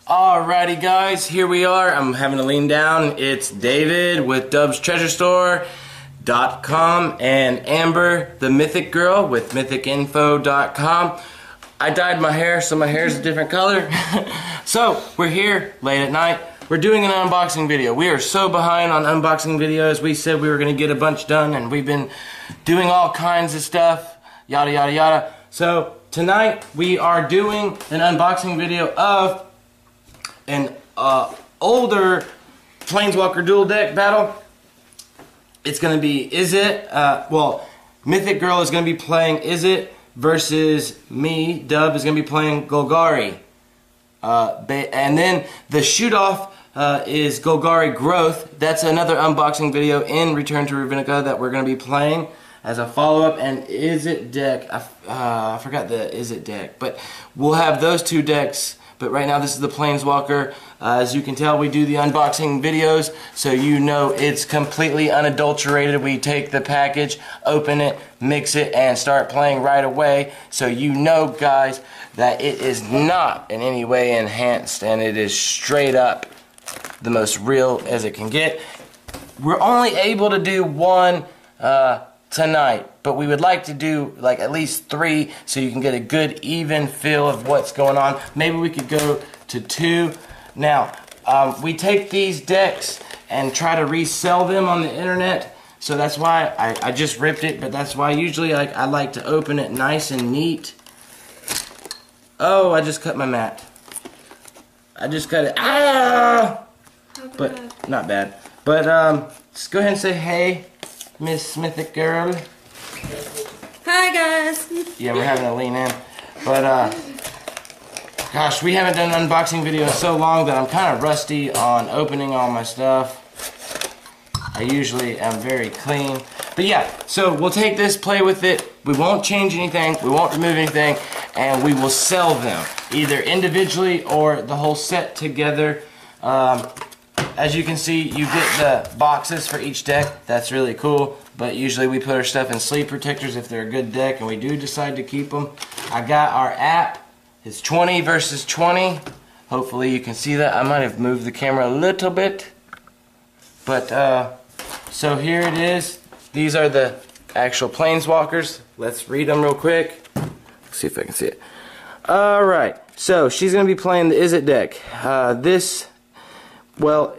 Alrighty guys, here we are. I'm having to lean down. It's David with dubstreasurestore.com and Amber, the Mythic girl, with mythicinfo.com. I dyed my hair, so my hair is a different color. So, we're here late at night. We're doing an unboxing video. We are so behind on unboxing videos. We said we were going to get a bunch done, and we've been doing all kinds of stuff. Yada, yada, yada. So, tonight we are doing an unboxing video of an older Planeswalker dual deck battle. It's going to be Izzet. Mythic Girl is going to be playing Izzet versus me. Dub is going to be playing Golgari. And then the shoot-off is Golgari Growth. That's another unboxing video in Return to Ravnica that we're going to be playing as a follow-up. And Izzet deck, I forgot the Izzet deck, but we'll have those two decks. But right now this is the Planeswalker. As you can tell, we do the unboxing videos, so you know it's completely unadulterated. We take the package, open it, mix it, and start playing right away. So you know, guys, that it is not in any way enhanced, and it is straight up the most real as it can get. We're only able to do one tonight, but we would like to do like at least 3 so you can get a good even feel of what's going on. Maybe we could go to 2. Now, we take these decks and try to resell them on the internet, so that's why I just ripped it, but that's why usually I like to open it nice and neat. Oh, I just cut my mat. I just cut it. Ah! But not bad. But just go ahead and say hey, Miss Mythic Girl. Hi guys. Yeah, we're having to lean in. But gosh, we haven't done an unboxing video in so long that I'm kind of rusty on opening all my stuff. I usually am very clean. But yeah, so we'll take this, play with it. We won't change anything, we won't remove anything, and we will sell them, either individually or the whole set together. As you can see, you get the boxes for each deck. That's really cool. But usually we put our stuff in sleeve protectors if they're a good deck, and we do decide to keep them. I got our app. It's 20 versus 20. Hopefully you can see that. I might have moved the camera a little bit. But, so here it is. These are the actual Planeswalkers. Let's read them real quick. Let's see if I can see it. Alright, so she's going to be playing the Izzet deck. Well,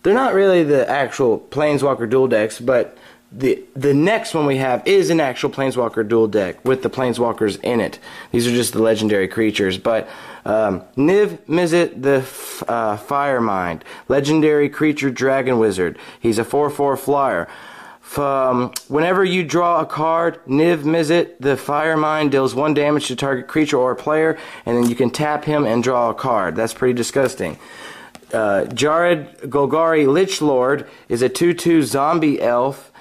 they're not really the actual Planeswalker dual decks, but the next one we have is an actual Planeswalker dual deck with the Planeswalkers in it. These are just the legendary creatures, but Niv Mizzet the Firemind, legendary creature dragon wizard. He's a 4/4 flyer. Whenever you draw a card, Niv Mizzet the Firemind deals 1 damage to target creature or player, and then you can tap him and draw a card. That's pretty disgusting. Jared Golgari Lich Lord is a 2/2 zombie elf,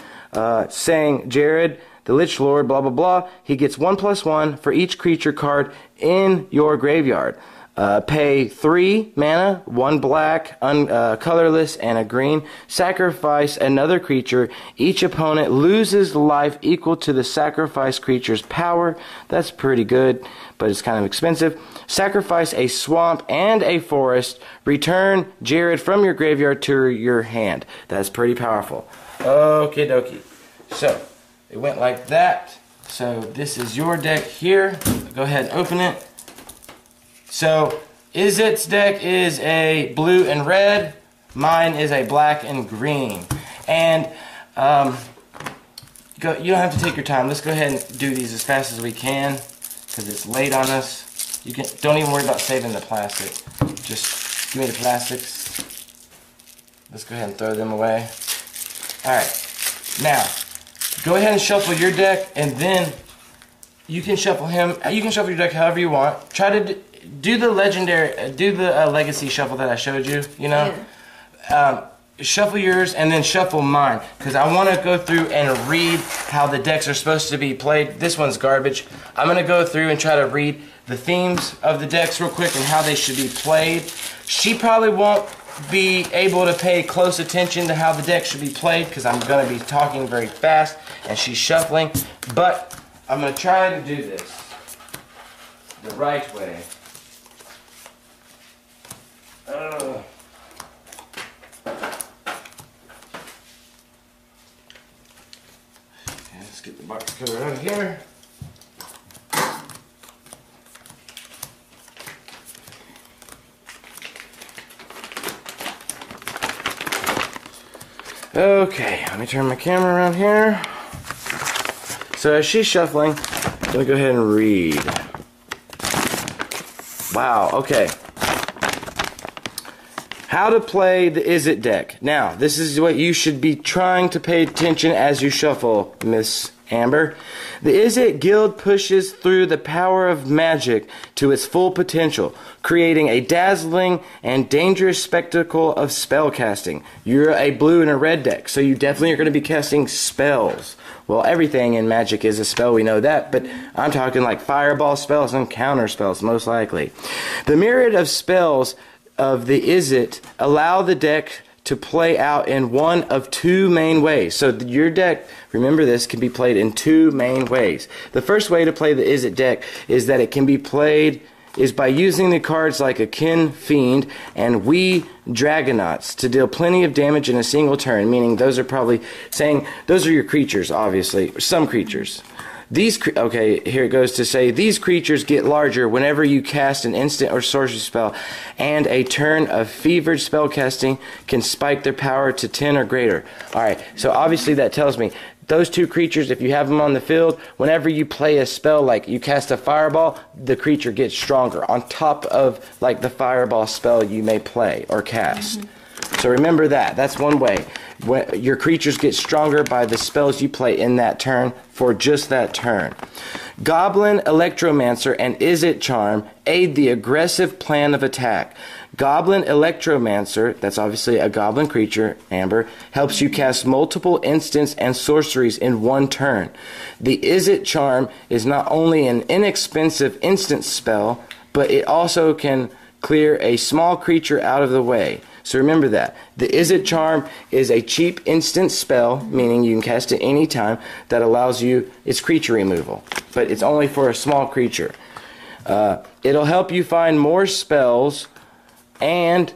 saying Jared the Lich Lord blah blah blah. He gets 1/1 for each creature card in your graveyard. Pay 3 mana, 1 black, colorless, and a green. Sacrifice another creature. Each opponent loses life equal to the sacrificed creature's power. That's pretty good, but it's kind of expensive. Sacrifice a swamp and a forest. Return Jared from your graveyard to your hand. That's pretty powerful. Okie dokie. So, it went like that. So, this is your deck here. Go ahead and open it. So, Izzet's deck is a blue and red. Mine is a black and green. And, you don't have to take your time. Let's go ahead and do these as fast as we can, because it's late on us. Don't even worry about saving the plastic. Just give me the plastics. Let's go ahead and throw them away. Alright. Now, go ahead and shuffle your deck, and then you can shuffle him. You can shuffle your deck however you want. Try to do the legacy shuffle that I showed you, you know? Yeah. Shuffle yours and then shuffle mine, because I want to go through and read how the decks are supposed to be played. This one's garbage. I'm going to go through and try to read the themes of the decks real quick and how they should be played. She probably won't be able to pay close attention to how the deck should be played, because I'm going to be talking very fast and she's shuffling, but I'm going to try to do this the right way. Let's get the box cover out of here. Okay, let me turn my camera around here. So as she's shuffling, I'm gonna go ahead and read. Wow, okay. How to play the Izzet deck. Now, this is what you should be trying to pay attention as you shuffle, Miss Amber. The Izzet Guild pushes through the power of magic to its full potential, creating a dazzling and dangerous spectacle of spell casting. You're a blue and a red deck, so you definitely are going to be casting spells. Well, everything in Magic is a spell, we know that, but I'm talking like fireball spells and counter spells, most likely. The myriad of spells of the Izzet allow the deck to play out in one of two main ways. So your deck, remember this, can be played in two main ways. The first way to play the Izzet deck is that it can be played is by using the cards like a Kin Fiend and Wee Dragonauts to deal plenty of damage in a single turn, meaning those are probably saying, those are your creatures, obviously, some creatures. Okay, here it goes to say, these creatures get larger whenever you cast an instant or sorcery spell, and a turn of fevered spellcasting can spike their power to 10 or greater. Alright, so obviously that tells me those two creatures, if you have them on the field, whenever you play a spell, like you cast a fireball, the creature gets stronger on top of like the fireball spell you may play or cast. So remember that. That's one way. Your creatures get stronger by the spells you play in that turn for just that turn. Goblin, Electromancer, and Izzet Charm aid the aggressive plan of attack. Goblin Electromancer, that's obviously a goblin creature, Amber, helps you cast multiple instants and sorceries in one turn. The Izzet Charm is not only an inexpensive instant spell, but it also can clear a small creature out of the way. So remember that. The Izzet Charm is a cheap instant spell, meaning you can cast it any time, that allows you, it's creature removal, but it's only for a small creature. It'll help you find more spells, and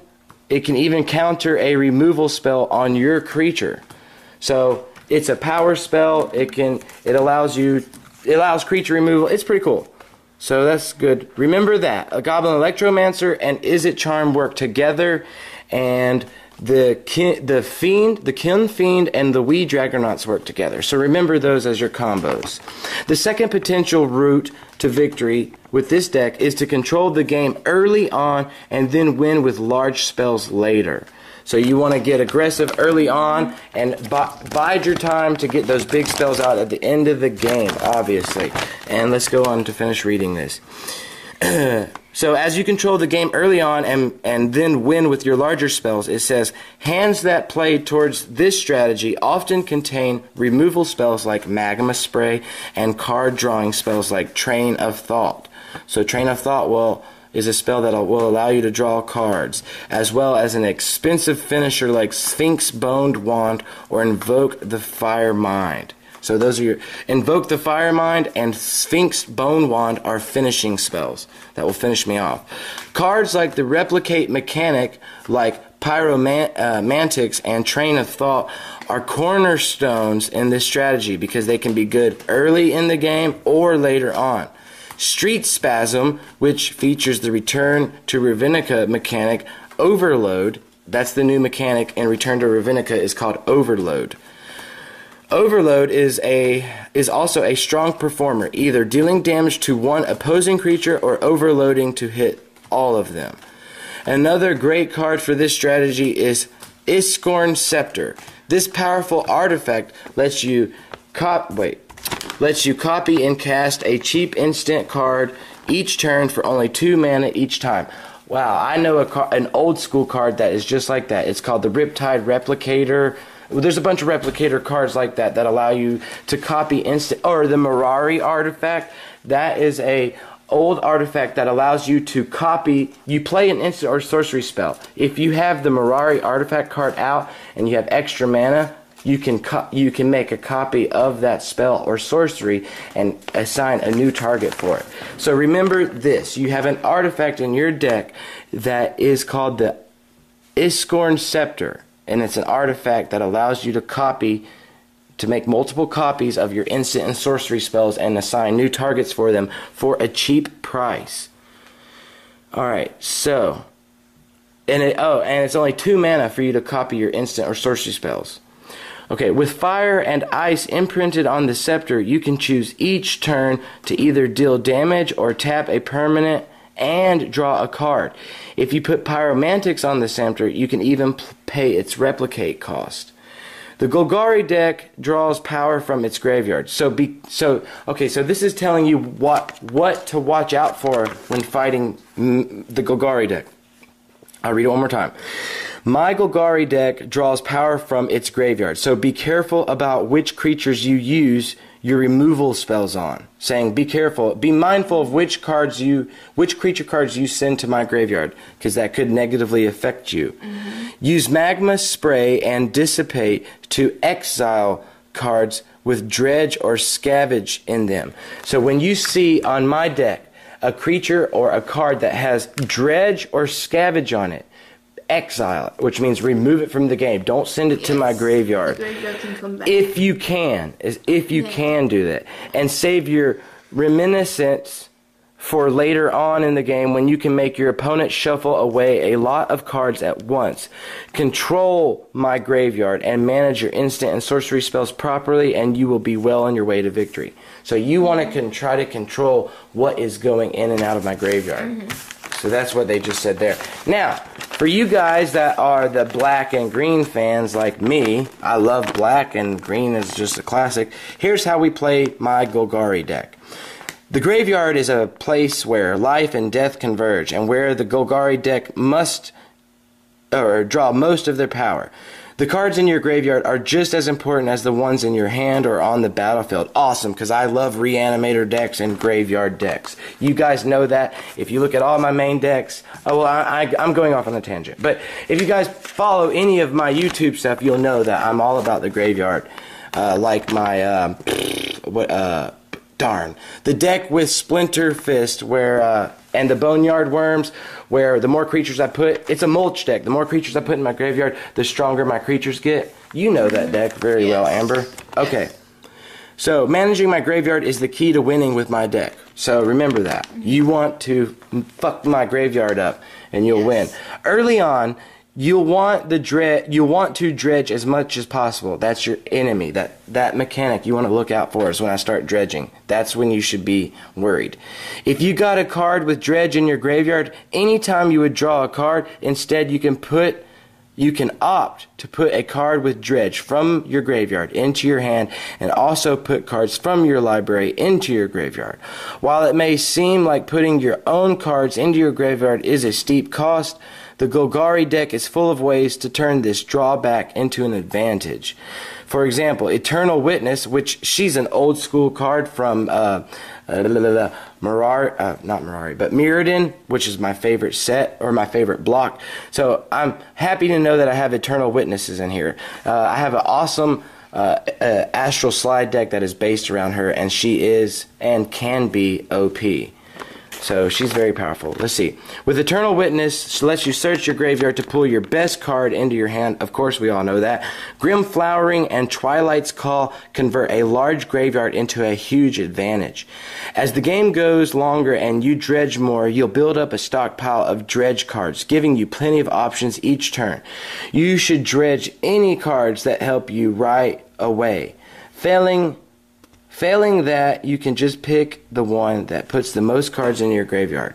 it can even counter a removal spell on your creature. So it's a power spell. It allows creature removal. It's pretty cool. So that's good. Remember that. A Goblin Electromancer and Izzet Charm work together, and the Kin Fiend and the Wee Dragonauts work together. So remember those as your combos. The second potential route to victory with this deck is to control the game early on and then win with large spells later. So you want to get aggressive early on and bide your time to get those big spells out at the end of the game, obviously. And let's go on to finish reading this. So as you control the game early on and then win with your larger spells, it says, hands that play towards this strategy often contain removal spells like Magma Spray and card drawing spells like Train of Thought. So Train of Thought is a spell that will allow you to draw cards, as well as an expensive finisher like Sphinx Boned Wand or Invoke the Fire Mind. So those are your Invoke the Fire Mind and Sphinx Bone Wand are finishing spells that will finish me off. Cards like the Replicate mechanic, like Pyromantics and Train of Thought, are cornerstones in this strategy because they can be good early in the game or later on. Street Spasm, which features the Return to Ravnica mechanic, Overload, that's the new mechanic in Return to Ravnica, is called Overload. Overload is also a strong performer, either dealing damage to one opposing creature or overloading to hit all of them. Another great card for this strategy is Iskorn Scepter. This powerful artifact lets you copy and cast a cheap instant card each turn for only 2 mana each time. Wow, I know an old school card that is just like that. It's called the Riptide Replicator. There's a bunch of replicator cards like that allow you to copy instant, or the Mirari artifact. That is a old artifact that allows you to copy. You play an instant or sorcery spell. If you have the Mirari artifact card out and you have extra mana, you can make a copy of that spell or sorcery and assign a new target for it. So remember this, you have an artifact in your deck that is called the Iskorn Scepter, and it's an artifact that allows you to make multiple copies of your instant and sorcery spells and assign new targets for them for a cheap price. Alright, so and it's only 2 mana for you to copy your instant or sorcery spells. Okay, with fire and ice imprinted on the scepter, you can choose each turn to either deal damage or tap a permanent and draw a card. If you put pyromantics on the scepter, you can even pay its replicate cost. The Golgari deck draws power from its graveyard. So this is telling you what to watch out for when fighting the Golgari deck. I'll read it one more time. My Golgari deck draws power from its graveyard, so be careful about which creatures you use your removal spells on. Saying be careful, be mindful of which creature cards you send to my graveyard, because that could negatively affect you. Use magma spray and dissipate to exile cards with dredge or scavenge in them. So when you see on my deck a creature or a card that has dredge or scavenge on it, exile it, which means remove it from the game. Don't send it to my graveyard. The graveyard can come back. If you can do that, and save your reminiscence for later on in the game when you can make your opponent shuffle away a lot of cards at once. Control my graveyard and manage your instant and sorcery spells properly, and you will be well on your way to victory. So you want to try to control what is going in and out of my graveyard. So that's what they just said there. Now, for you guys that are the black and green fans like me, I love black and green is just a classic. Here's how we play my Golgari deck. The graveyard is a place where life and death converge, and where the Golgari deck must draw most of their power. The cards in your graveyard are just as important as the ones in your hand or on the battlefield. Awesome, because I love reanimator decks and graveyard decks. You guys know that. If you look at all my main decks, I'm going off on a tangent. But if you guys follow any of my YouTube stuff, you'll know that I'm all about the graveyard. Like my, the deck with Splinter Fist, where and the Boneyard Worms, where the more creatures I put, it's a mulch deck. The more creatures I put in my graveyard, the stronger my creatures get. You know that deck very well, Amber. Okay. So managing my graveyard is the key to winning with my deck. So remember that. You want to fuck my graveyard up, and you'll win. Early on, you'll want to dredge as much as possible. That's your enemy. That mechanic you want to look out for is when I start dredging. That's when you should be worried. If you got a card with dredge in your graveyard, anytime you would draw a card, instead you can opt to put a card with dredge from your graveyard into your hand, and also put cards from your library into your graveyard. While it may seem like putting your own cards into your graveyard is a steep cost, the Golgari deck is full of ways to turn this drawback into an advantage. For example, Eternal Witness, which she's an old school card from Mirrodin, which is my favorite set, or my favorite block. So I'm happy to know that I have Eternal Witnesses in here. I have an awesome Astral Slide deck that is based around her, and she is and can be OP. So she's very powerful. Let's see. With Eternal Witness, she lets you search your graveyard to pull your best card into your hand. Of course, we all know that. Grim Flowering and Twilight's Call convert a large graveyard into a huge advantage. As the game goes longer and you dredge more, you'll build up a stockpile of dredge cards, giving you plenty of options each turn. You should dredge any cards that help you right away. Failing that, you can just pick the one that puts the most cards in your graveyard.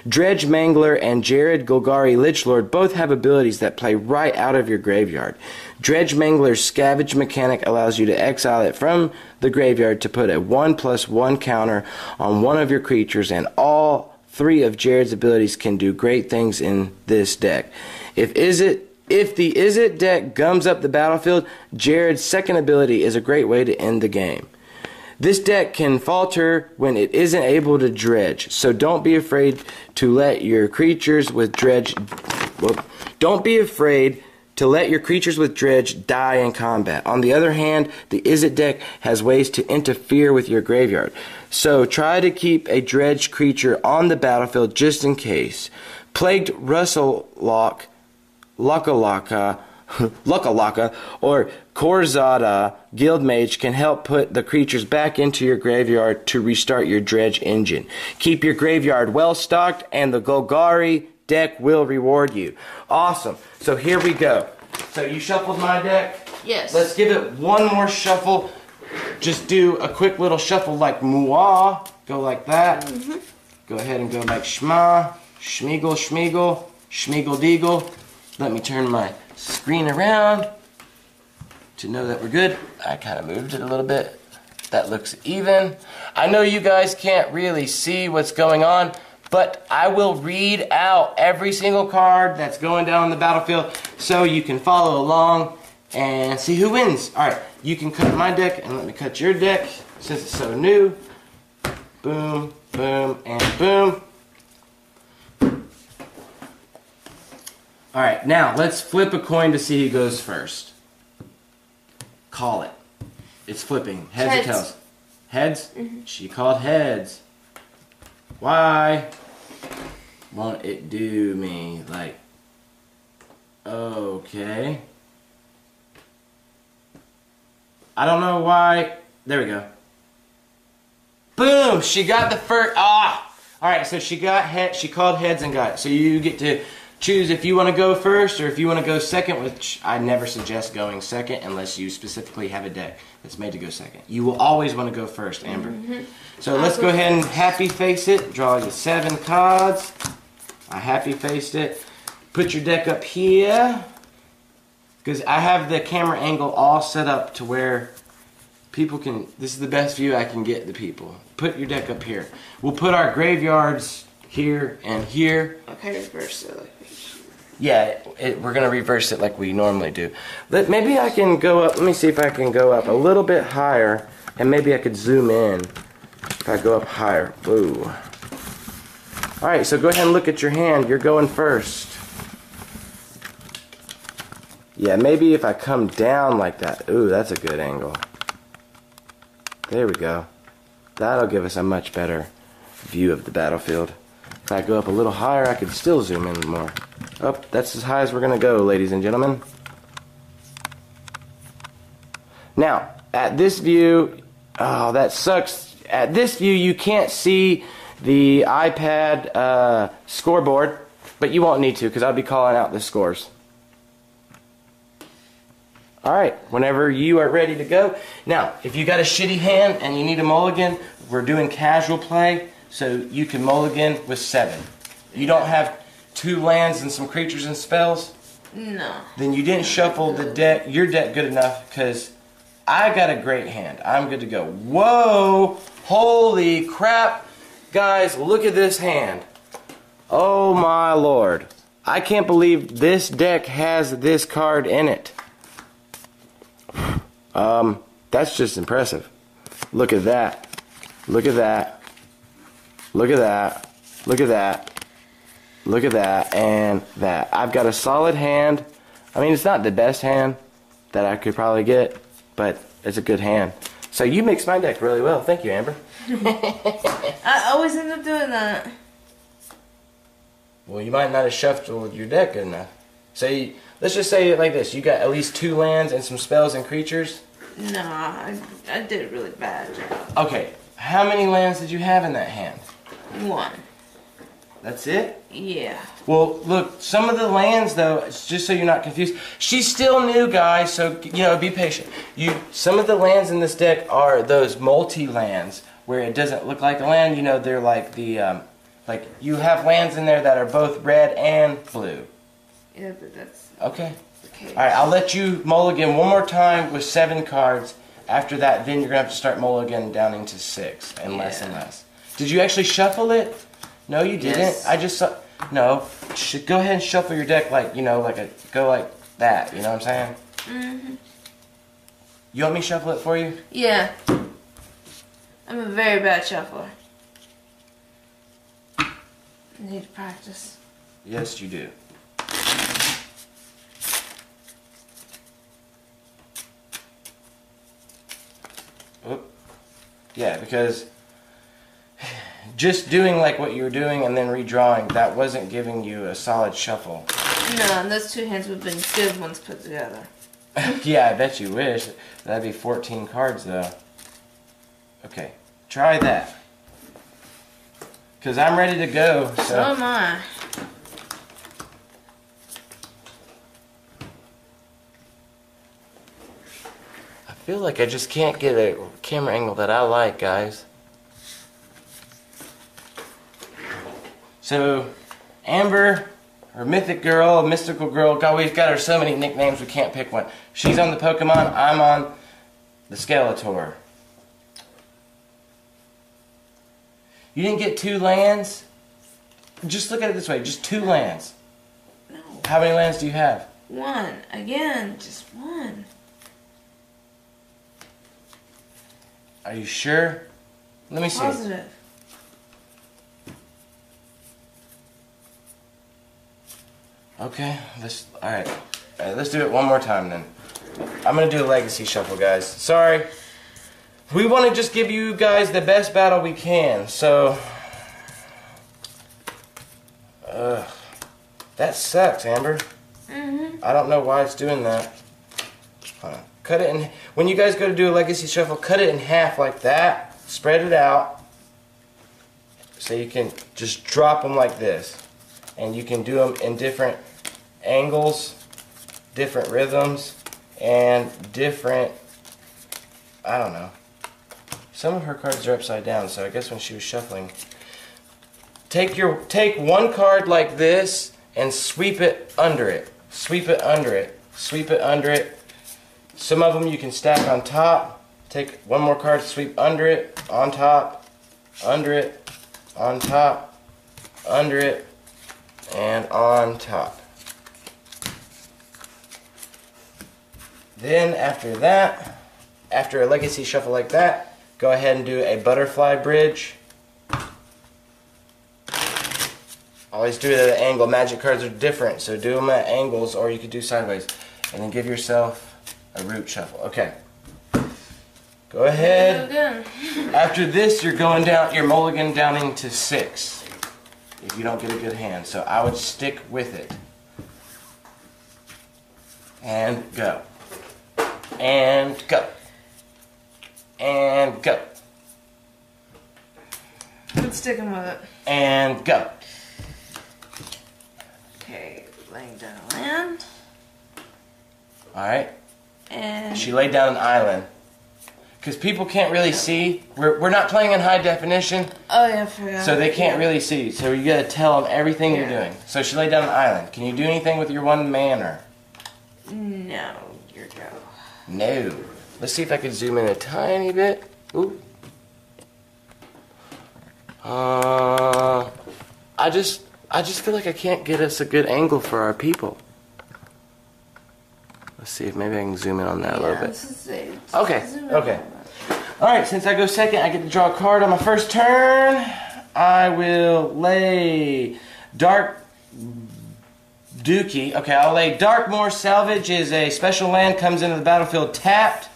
Dredge Mangler and Jared Golgari Lichlord both have abilities that play right out of your graveyard. Dredge Mangler's Scavenge mechanic allows you to exile it from the graveyard to put a 1/1 counter on one of your creatures, and all 3 of Jared's abilities can do great things in this deck. If the Izzet deck gums up the battlefield, Jared's second ability is a great way to end the game. This deck can falter when it isn't able to dredge, so don't be afraid to let your creatures with dredge. Don't be afraid to let your creatures with dredge die in combat. On the other hand, the Izzet deck has ways to interfere with your graveyard. So try to keep a dredge creature on the battlefield just in case. Plagued Russellock, Lukalaka, or Korzada Guildmage can help put the creatures back into your graveyard to restart your dredge engine. Keep your graveyard well stocked and the Golgari deck will reward you. Awesome. So here we go. So you shuffled my deck? Yes. Let's give it one more shuffle. Just do a quick little shuffle like Mooah. Go like that. Go ahead and go like Shma, Schmeagle, Schmeagle, Schmeagle Deagle. Let me turn my screen around to know that we're good. I kind of moved it a little bit. That looks even. I know you guys can't really see what's going on, but I will read out every single card that's going down on the battlefield so you can follow along and see who wins. Alright, you can cut my deck and let me cut your deck since it's so new. Boom, boom, and boom. Alright, now let's flip a coin to see who goes first. Call it. It's flipping. Heads or tails? Heads? She called heads. Why won't it do me like... Okay. I don't know why. There we go. Boom! She got the first... Alright, so she called heads and got it. So you get to choose if you want to go first or if you want to go second, which I never suggest going second unless you specifically have a deck that's made to go second. You will always want to go first, Amber. So let's go ahead and happy face it. Draw you 7 cards. I happy faced it. Put your deck up here, because I have the camera angle all set up to where people can, this is the best view I can get the people. Put your deck up here. We'll put our graveyards here and here. Okay, reverse it. Yeah, we're going to reverse it like we normally do. Maybe I can go up, let me see if I can go up a little bit higher, and maybe I could zoom in if I go up higher. Ooh. Alright, so go ahead and look at your hand. You're going first. Yeah, maybe if I come down like that. Ooh, that's a good angle. There we go. That'll give us a much better view of the battlefield. If I go up a little higher, I could still zoom in more. Oh, that's as high as we're going to go, ladies and gentlemen. Now, at this view, oh, that sucks. At this view, you can't see the iPad scoreboard, but you won't need to because I'll be calling out the scores. Alright, whenever you are ready to go. Now, if you got a shitty hand and you need a mulligan, we're doing casual play, so you can mulligan with 7. You don't have 2 lands and some creatures and spells? No. Then you didn't shuffle the deck, your deck good enough, because I got a great hand. I'm good to go. Whoa! Holy crap! Guys, look at this hand. Oh my lord. I can't believe this deck has this card in it. That's just impressive. Look at that. Look at that. Look at that. Look at that. Look at that and that. I've got a solid hand. I mean, it's not the best hand that I could probably get, but it's a good hand. So you mixed my deck really well. Thank you, Amber. I always end up doing that. Well, you might not have shuffled your deck good enough. Say, let's just say it like this. You got at least 2 lands and some spells and creatures? No, I did a really bad job. Okay, how many lands did you have in that hand? 1. That's it? Yeah. Well, look, some of the lands, though, it's just so you're not confused. She's still new, guys, so, you know, be patient. Some of the lands in this deck are those multi-lands, where it doesn't look like a land. You know, they're like the, like, you have lands in there that are both red and blue. Yeah, but that's... Okay. Okay. Alright, I'll let you mulligan one more time with 7 cards. After that, then you're going to have to start mulligan down into 6 and less and less. Did you actually shuffle it? No, you didn't. Yes. I just saw... No. Go ahead and shuffle your deck like, you know, go like that. You know what I'm saying? Mm-hmm. You want me to shuffle it for you? Yeah. I'm a very bad shuffler. I need to practice. Yes, you do. Yeah, because just doing like what you were doing and then redrawing, that wasn't giving you a solid shuffle. No, those two hands would have been good ones put together. Yeah, I bet you wish. That'd be 14 cards though. Okay, try that. Because I'm ready to go. So am I. I feel like I just can't get a camera angle that I like, guys. So, Amber, or Mythic Girl, Mystical Girl, God, we've got her so many nicknames we can't pick one. She's on the Pokemon, I'm on the Skeletor. You didn't get 2 lands? Just look at it this way, just 2 lands. No. How many lands do you have? 1. Again, just 1. Are you sure? Let me see. Positive. Okay, alright, let's do it one more time then. I'm gonna do a legacy shuffle, guys. Sorry. We want to just give you guys the best battle we can, so... that sucks, Amber. I don't know why it's doing that. Cut it in... When you guys go to do a legacy shuffle, cut it in half like that. Spread it out. So you can just drop them like this. And you can do them in different angles, different rhythms, and different... I don't know. Some of her cards are upside down, so I guess when she was shuffling... Take one card like this and sweep it under it. Sweep it under it. Sweep it under it. Some of them you can stack on top. Take one more card, sweep under it, on top, under it, on top, under it, and on top. Then after that, after a legacy shuffle like that, go ahead and do a butterfly bridge. Always do it at an angle. Magic cards are different, so do them at angles, or you could do sideways. And then give yourself a root shuffle. Okay. Go ahead. After this, you're going down, you're mulligan downing to 6. If you don't get a good hand. So I would stick with it. And go. And go. And go. I'm sticking with it. And go. Okay, laying down a land. Alright. And she laid down an island. Because people can't really see. We're not playing in high definition. Oh yeah, I forgot. So they can't really see. So you gotta tell them everything you're doing. So she laid down an island. Can you do anything with your one manner? No, your go. No. Let's see if I can zoom in a tiny bit. Ooh. I just feel like I can't get us a good angle for our people. Let's see if maybe I can zoom in on that a little bit. Okay. Alright, since I go second, I get to draw a card on my first turn. I will lay Dark Dookie. Okay, I'll lay Darkmoor. Salvage is a special land, comes into the battlefield tapped.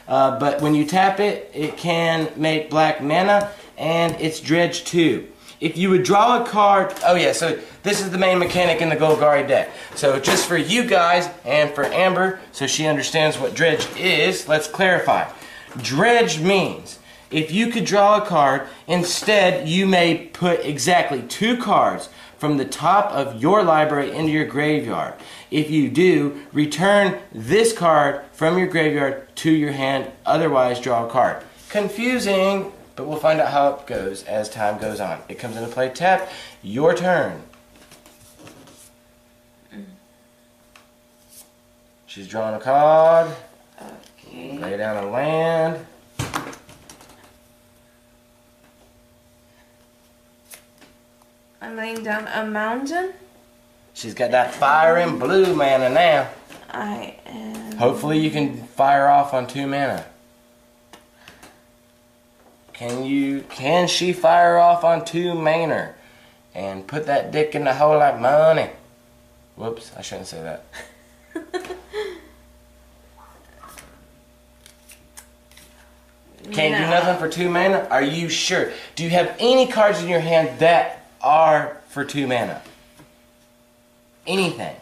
But when you tap it, it can make black mana, and it's dredge 2. If you would draw a card, oh yeah, so this is the main mechanic in the Golgari deck. So just for you guys and for Amber, so she understands what dredge is, let's clarify. Dredge means if you could draw a card, instead you may put exactly 2 cards from the top of your library into your graveyard. If you do, return this card from your graveyard to your hand, otherwise draw a card. Confusing, but we'll find out how it goes as time goes on. It comes into play tap, your turn. She's drawing a card. Okay. Lay down a land. I'm laying down a mountain. She's got that fire and blue mana now. I am... Hopefully you can fire off on 2 mana. Can she fire off on 2 mana and put that dick in the hole like money? Whoops, I shouldn't say that. Can't do nothing for 2 mana? Are you sure? Do you have any cards in your hand that are for 2 mana? Anything.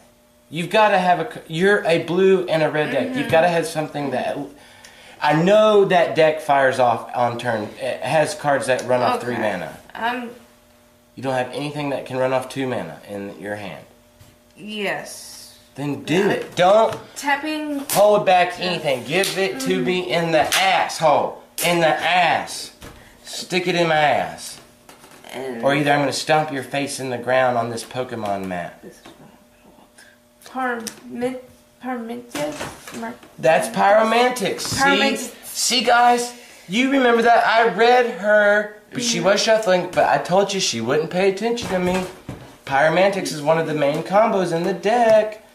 You've got to have you're a blue and a red deck. You've got to have something that... I know that deck fires off on turn. It has cards that run off 3 mana. You don't have anything that can run off 2 mana in your hand. Yes. Then do it. Don't tapping. Hold back anything. Give it to me in the asshole. In the ass. Stick it in my ass. Or either I'm going to stomp your face in the ground on this Pokemon map. That's Pyromantics. See guys? You remember that? I read her, but she was shuffling, but I told you she wouldn't pay attention to me. Pyromantics is one of the main combos in the deck.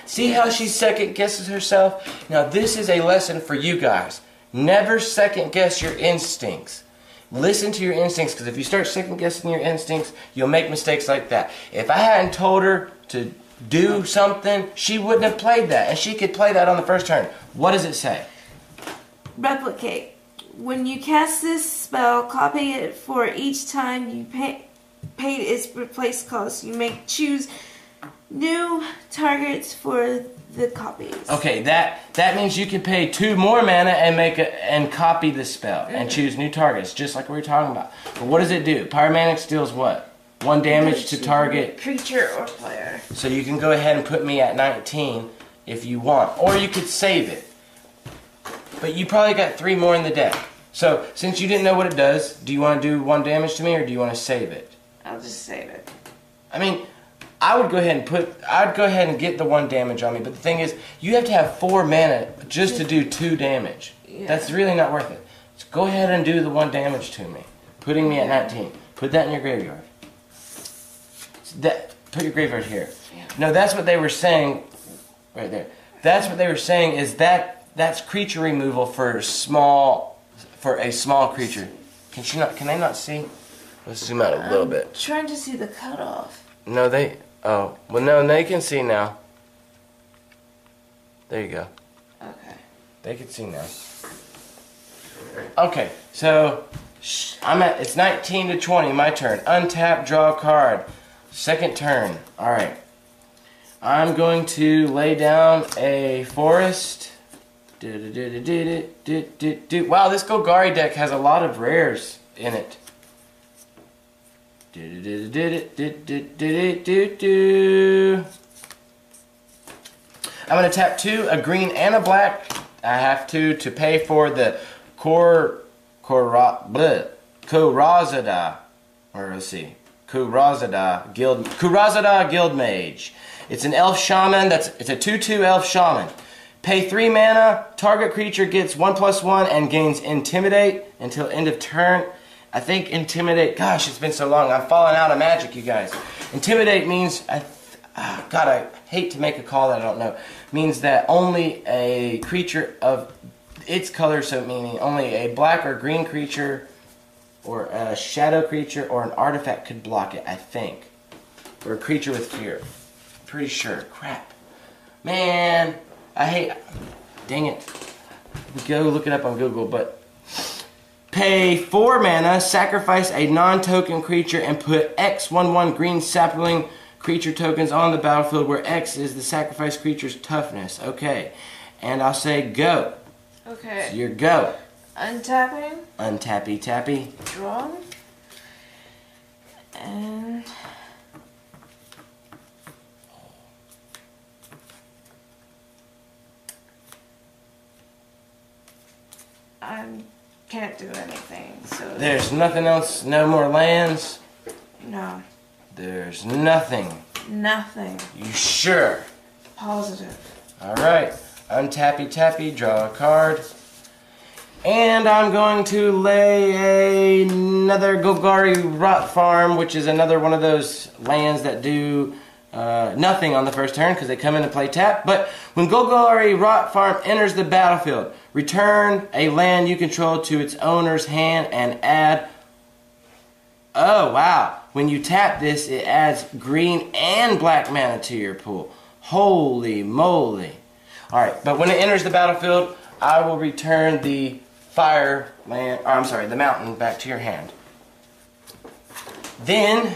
See how she second guesses herself? Now this is a lesson for you guys. Never second guess your instincts. Listen to your instincts, because if you start second guessing your instincts, you'll make mistakes like that. If I hadn't told her to do something, she wouldn't have played that, and she could play that on the first turn. What does it say? Replicate. When you cast this spell, copy it for each time you paid its replace cost. You may choose new targets for the copies. Okay, that means you can pay 2 more mana and copy the spell and choose new targets, just like we were talking about. But what does it do? Pyromantics deals what? 1 damage to target creature or player. So you can go ahead and put me at 19 if you want, or you could save it. But you probably got 3 more in the deck. So since you didn't know what it does, do you want to do 1 damage to me, or do you want to save it? I'll just save it. I mean, I'd go ahead and get the 1 damage on me, but the thing is, you have to have 4 mana just to do 2 damage. Yeah. That's really not worth it. So go ahead and do the 1 damage to me, putting me at 19. Put that in your graveyard. Put your graveyard here. Yeah. No, that's what they were saying, right there. That's what they were saying is that's creature removal for a small creature. Can they not see? Let's zoom out a little bit. I'm trying to see the cutoff. No, no, they can see now. There you go. Okay. They can see now. Okay, so it's 19 to 20, my turn. Untap, draw a card. Second turn. Alright. I'm going to lay down a forest. Wow, this Golgari deck has a lot of rares in it. I'm going to tap 2, a green and a black. I have to pay for the Kurazada, or let's see, Kurazada Guild Mage. It's an elf shaman. It's a 2/2 elf shaman. Pay 3 mana. Target creature gets 1/1 and gains Intimidate until end of turn. I think Intimidate. Gosh, it's been so long. I've fallen out of Magic, you guys. Intimidate means God, I hate to make a call that I don't know. Means that only a creature of its color, so meaning only a black or green creature, or a shadow creature, or an artifact could block it, I think. Or a creature with fear. Pretty sure. Crap. Man, I hate... Dang it. Go look it up on Google, but... Pay 4 mana, sacrifice a non-token creature, and put X/1/1 green sapling creature tokens on the battlefield, where X is the sacrifice creature's toughness. Okay. And I'll say go. Okay. So you're go. Untapping. Untappy tappy. Draw. And... I can't do anything, so... There's nothing else? No more lands? No. There's nothing? Nothing. You sure? Positive. Alright. Untappy tappy, draw a card. And I'm going to lay another Golgari Rot Farm, which is another one of those lands that do nothing on the first turn because they come in and play tap. But when Golgari Rot Farm enters the battlefield, return a land you control to its owner's hand and add... Oh, wow. When you tap this, it adds green and black mana to your pool. Holy moly. Alright, but when it enters the battlefield, I will return the fire land, or I'm sorry, the mountain back to your hand. Then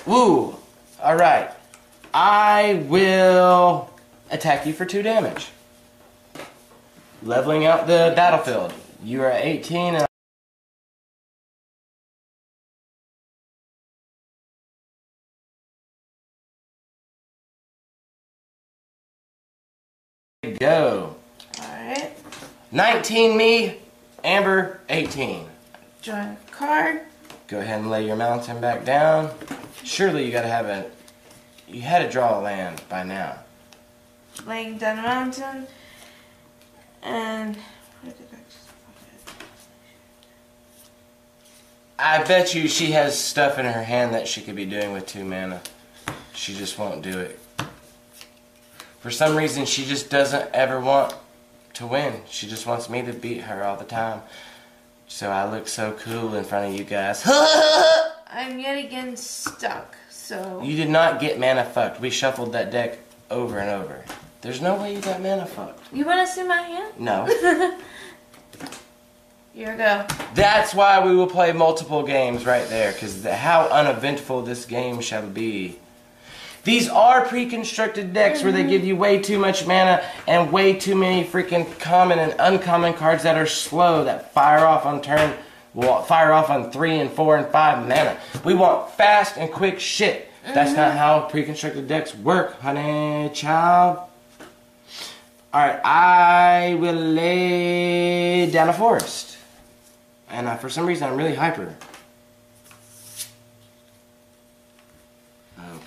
woo! Alright. I will attack you for 2 damage. Leveling out the battlefield. You are at 18 and go. Alright. 19 me, Amber 18. Draw a card. Go ahead and lay your mountain back down. Surely you gotta have a... You had to draw a land by now. Laying down a mountain. And... Where did I just put it? I bet you she has stuff in her hand that she could be doing with 2 mana. She just won't do it. For some reason, she just doesn't ever want to win. She just wants me to beat her all the time. So I look so cool in front of you guys. I'm yet again stuck, so... You did not get mana fucked. We shuffled that deck over and over. There's no way you got mana fucked. You want to see my hand? No. Here we go. That's why we will play multiple games right there, because how uneventful this game shall be. These are pre-constructed decks where they give you way too much mana and way too many freaking common and uncommon cards that are slow, that fire off on turn, fire off on 3 and 4 and 5 mana. We want fast and quick shit. That's not how pre-constructed decks work, honey child. Alright, I will lay down a forest. And for some reason I'm really hyper.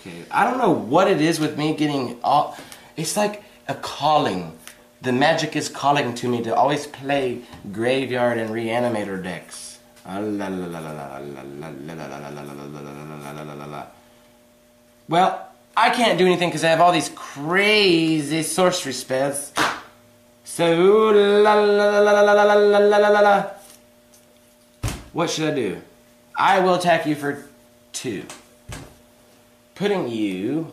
Okay, I don't know what it is with me getting all... It's like a calling. The magic is calling to me to always play graveyard and reanimator decks. Well, I can't do anything because I have all these crazy sorcery spells. So, what should I do? I will attack you for 2. Putting you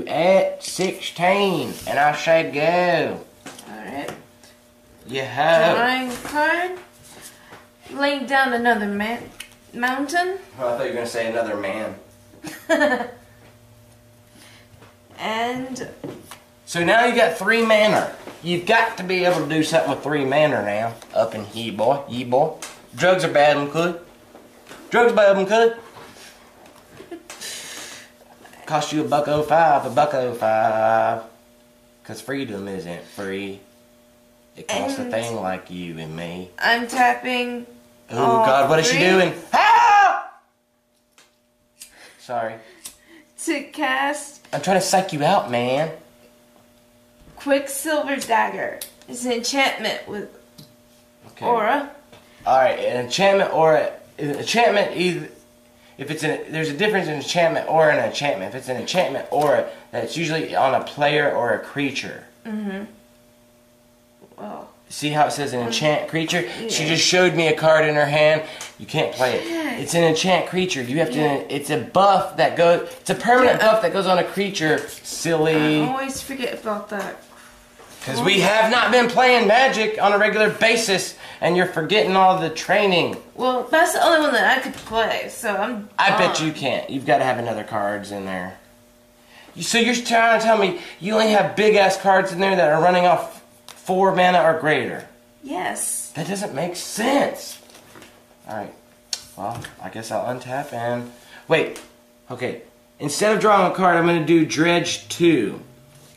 at 16, and I say go. Alright. You have. Drawing a card. Laying down another mountain. Oh, I thought you were going to say another man. And... So now you got 3 mana. You've got to be able to do something with 3 mana now. Up in here, boy. Yeah, boy. Drugs are bad and good. Drugs are bad and good. Cost you $1.05, $1.05. Cause freedom isn't free. It costs a thing like you and me. I'm tapping. Oh God, what is she doing? Help! Sorry. To cast I'm trying to psych you out, man. Quicksilver Dagger. It's an enchantment with aura. Alright, an enchantment aura. Enchantment either. If it's there's a difference in enchantment aura and an enchantment. If it's an enchantment aura, that's usually on a player or a creature. Mm-hmm. Well. See how it says an enchant creature? Yeah. She just showed me a card in her hand. You can't play it. Yeah. It's an enchant creature. You have to. It's a buff that goes. It's a permanent buff that goes on a creature. Silly. I always forget about that. Because we have not been playing Magic on a regular basis, and you're forgetting all the training. Well, that's the only one that I could play, so I bet you can't. You've got to have another cards in there. So you're trying to tell me you only have big-ass cards in there that are running off 4 mana or greater? Yes. That doesn't make sense. Alright. Well, I guess I'll untap and... Wait. Okay. Instead of drawing a card, I'm going to do Dredge 2.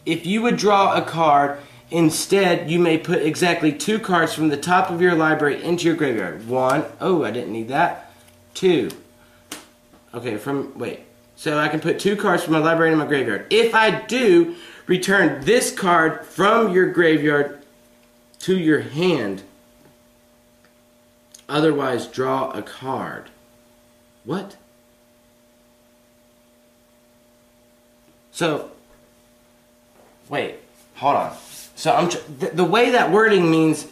If you would draw a card... Instead, you may put exactly 2 cards from the top of your library into your graveyard. 1. Oh, I didn't need that. 2. Okay, wait. So I can put 2 cards from my library into my graveyard. If I do, return this card from your graveyard to your hand. Otherwise, draw a card. What? So, wait. Hold on. So the way that wording means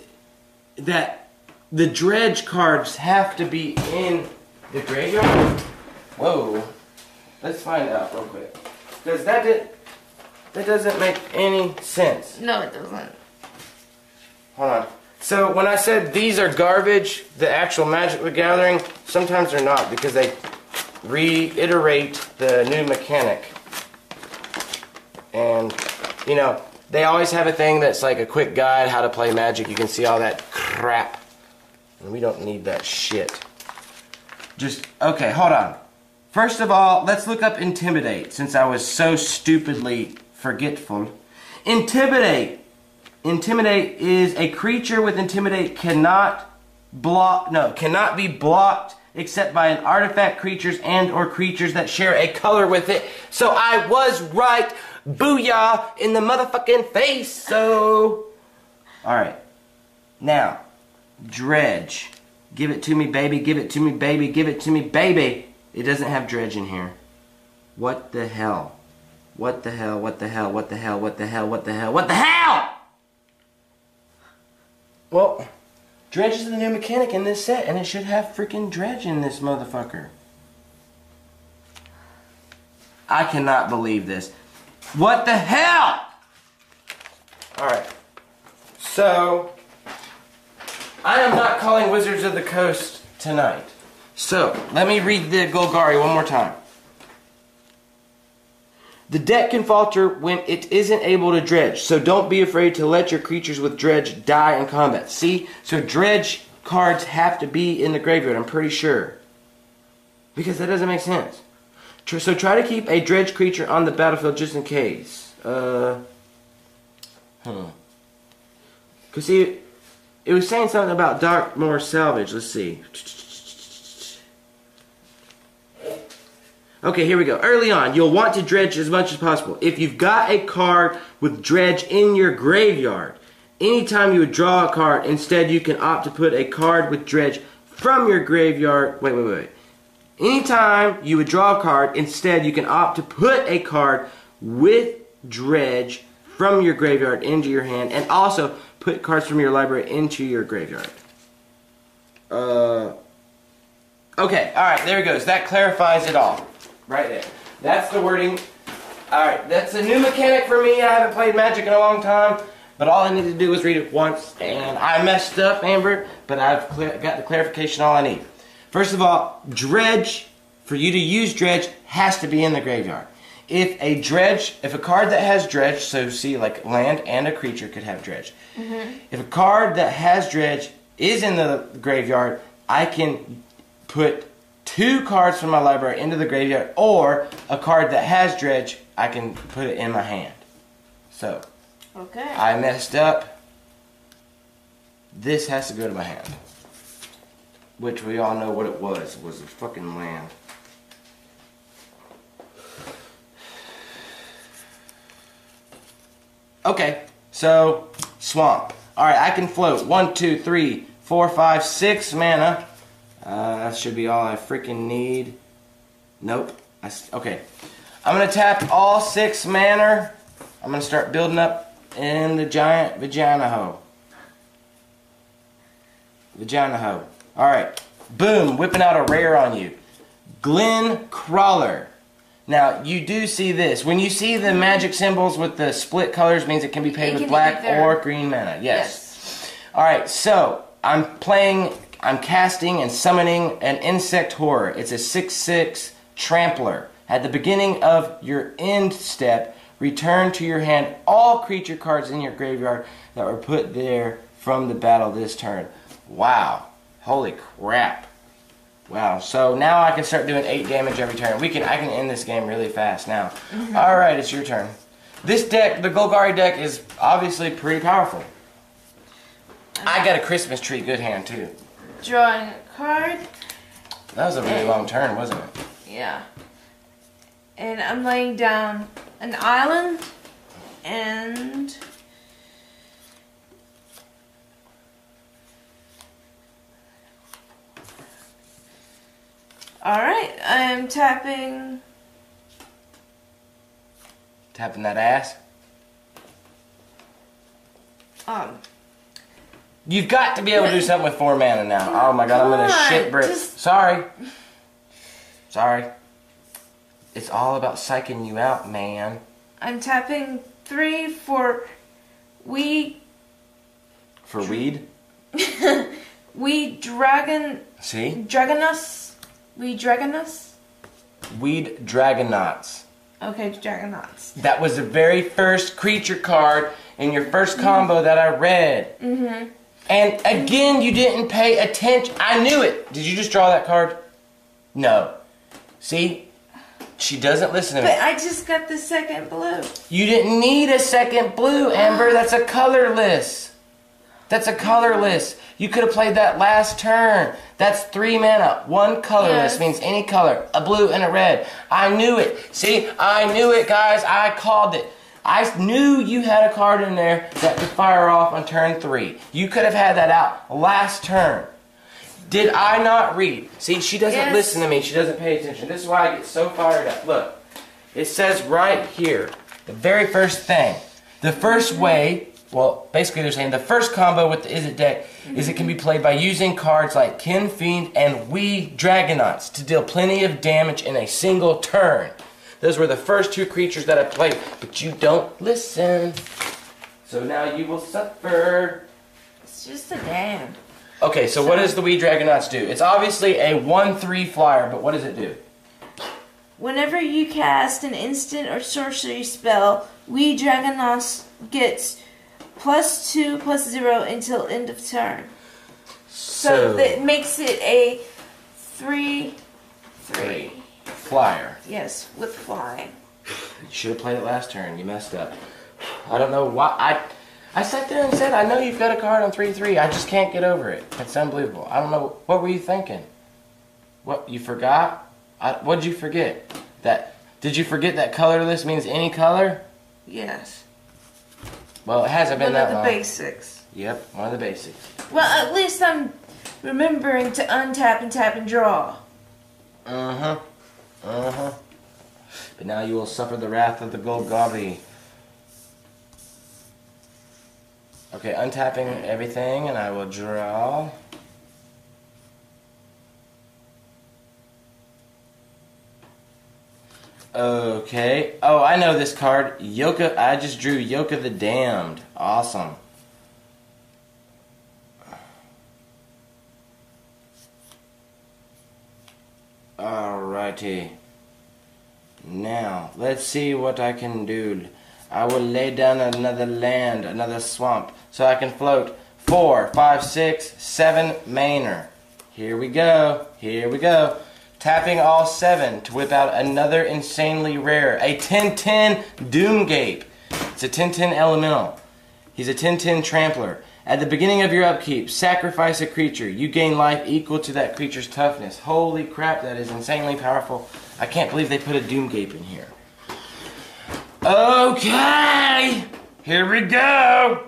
that the dredge cards have to be in the graveyard. Whoa. Let's find out real quick. Because that doesn't make any sense. No, it doesn't. Hold on. So when I said these are garbage, the actual Magic the Gathering, sometimes they're not because they reiterate the new mechanic. And, you know, they always have a thing that's like a quick guide how to play Magic. You can see all that crap. And we don't need that shit. Okay, hold on. First of all, let's look up Intimidate, since I was so stupidly forgetful. Intimidate. Intimidate is a creature with Intimidate cannot be blocked except by an artifact, creatures, and or creatures that share a color with it. So I was right. Booyah in the motherfucking face. So, alright. Now, dredge. Give it to me, baby. Give it to me, baby. Give it to me, baby. It doesn't have dredge in here. What the hell? What the hell? What the hell? What the hell? What the hell? What the hell? What the hell? Well, dredge is the new mechanic in this set, and it should have freaking dredge in this motherfucker. I cannot believe this. What the hell? Alright. So, I am not calling Wizards of the Coast tonight. So, let me read the Golgari one more time. The deck can falter when it isn't able to dredge, so don't be afraid to let your creatures with dredge die in combat. See? So dredge cards have to be in the graveyard, I'm pretty sure. Because that doesn't make sense. So try to keep a dredge creature on the battlefield just in case. Because see, it was saying something about Darkmoor Salvage. Let's see. Okay, here we go. Early on, you'll want to dredge as much as possible. If you've got a card with dredge in your graveyard, anytime you would draw a card, instead you can opt to put a card with dredge from your graveyard. Wait. Anytime you would draw a card, instead you can opt to put a card with dredge from your graveyard into your hand, and also put cards from your library into your graveyard. Okay, alright, there it goes. That clarifies it all. Right there. That's the wording. Alright, that's a new mechanic for me. I haven't played Magic in a long time, but all I needed to do was read it once, and I messed up, Amber, but I've got the clarification all I need. First of all, dredge, for you to use dredge, has to be in the graveyard. If a card that has dredge, so see like land and a creature could have dredge. If a card that has dredge is in the graveyard, I can put 2 cards from my library into the graveyard, or a card that has dredge, I can put it in my hand. So, okay. I messed up. This has to go to my hand. Which we all know what it was. It was a fucking land. Okay, so, swamp. Alright, I can float. 1, 2, 3, 4, 5, 6 mana. That should be all I freaking need. Nope. Okay. I'm going to tap all 6 mana. I'm going to start building up in the giant vagina hoe. Alright. Boom. Whipping out a rare on you. Glen Crawler. Now, you do see this. When you see the magic symbols with the split colors, means it can be paid with black or green mana. Yes. Alright, so I'm casting and summoning an Insect Horror. It's a 6/6 Trampler. At the beginning of your end step, return to your hand all creature cards in your graveyard that were put there from the battle this turn. Wow. Holy crap. Wow. So now I can start doing 8 damage every turn. I can end this game really fast now. Alright, it's your turn. This deck, the Golgari deck, is obviously pretty powerful. I got a Christmas tree good hand too. Drawing a card. That was a really long turn, wasn't it? Yeah. And I'm laying down an island and alright, I'm tapping that ass. You've got to be able to do something with 4 mana now. Oh my god, I'm gonna shit brick. Sorry. It's all about psyching you out, man. I'm tapping 3 for weed. For weed? Weed dragon. See? Dragonus. Weed dragonus. Weed Dragonauts. Okay, Dragonauts. That was the very first creature card in your first combo that I read. Mm-hmm. And again, you didn't pay attention. I knew it. Did you just draw that card? No. See? She doesn't listen to me. But I just got the second blue. You didn't need a second blue, Amber. That's a colorless. That's a colorless. You could have played that last turn. That's 3 mana. 1 colorless means any color. A blue and a red. I knew it. See? I knew it, guys. I called it. I knew you had a card in there that could fire off on turn 3. You could have had that out last turn. Did I not read? See, she doesn't listen to me. She doesn't pay attention. This is why I get so fired up. Look. It says right here, the very first thing. The first way, well, basically they're saying the first combo with the Izzet deck is it can be played by using cards like Kin Fiend and Wee Dragonauts to deal plenty of damage in a single turn. Those were the first 2 creatures that I played, but you don't listen. So now you will suffer. It's just a damn. Okay, so what does the Wee Dragonauts do? It's obviously a 1/3 flyer, but what does it do? Whenever you cast an instant or sorcery spell, Wee Dragonauts gets +2/+0 until end of turn. So that makes it a 3/3 flyer. Yes, with flying. You should have played it last turn. You messed up. I don't know why. I sat there and said, I know you've got a card on 3/3. I just can't get over it. It's unbelievable. I don't know. What were you thinking? What, you forgot? What did you forget? Did you forget that colorless means any color? Yes. Well, it hasn't been that long. One of the basics. Yep, one of the basics. Well, at least I'm remembering to untap and tap and draw. Uh-huh. Uh-huh. But now you will suffer the wrath of the Golgari. Okay, untapping everything, and I will draw. Okay. Oh, I know this card. Yoka. I just drew Yoka the Damned. Awesome. Alrighty. Now, let's see what I can do. I will lay down another land, another swamp, so I can float 4, 5, 6, 7 maner. Here we go. Here we go. Tapping all 7 to whip out another insanely rare, a 10/10 Doomgape. It's a 10/10 elemental. He's a 10/10 trampler. At the beginning of your upkeep, sacrifice a creature. You gain life equal to that creature's toughness. Holy crap, that is insanely powerful. I can't believe they put a Doomgape in here. Okay, here we go.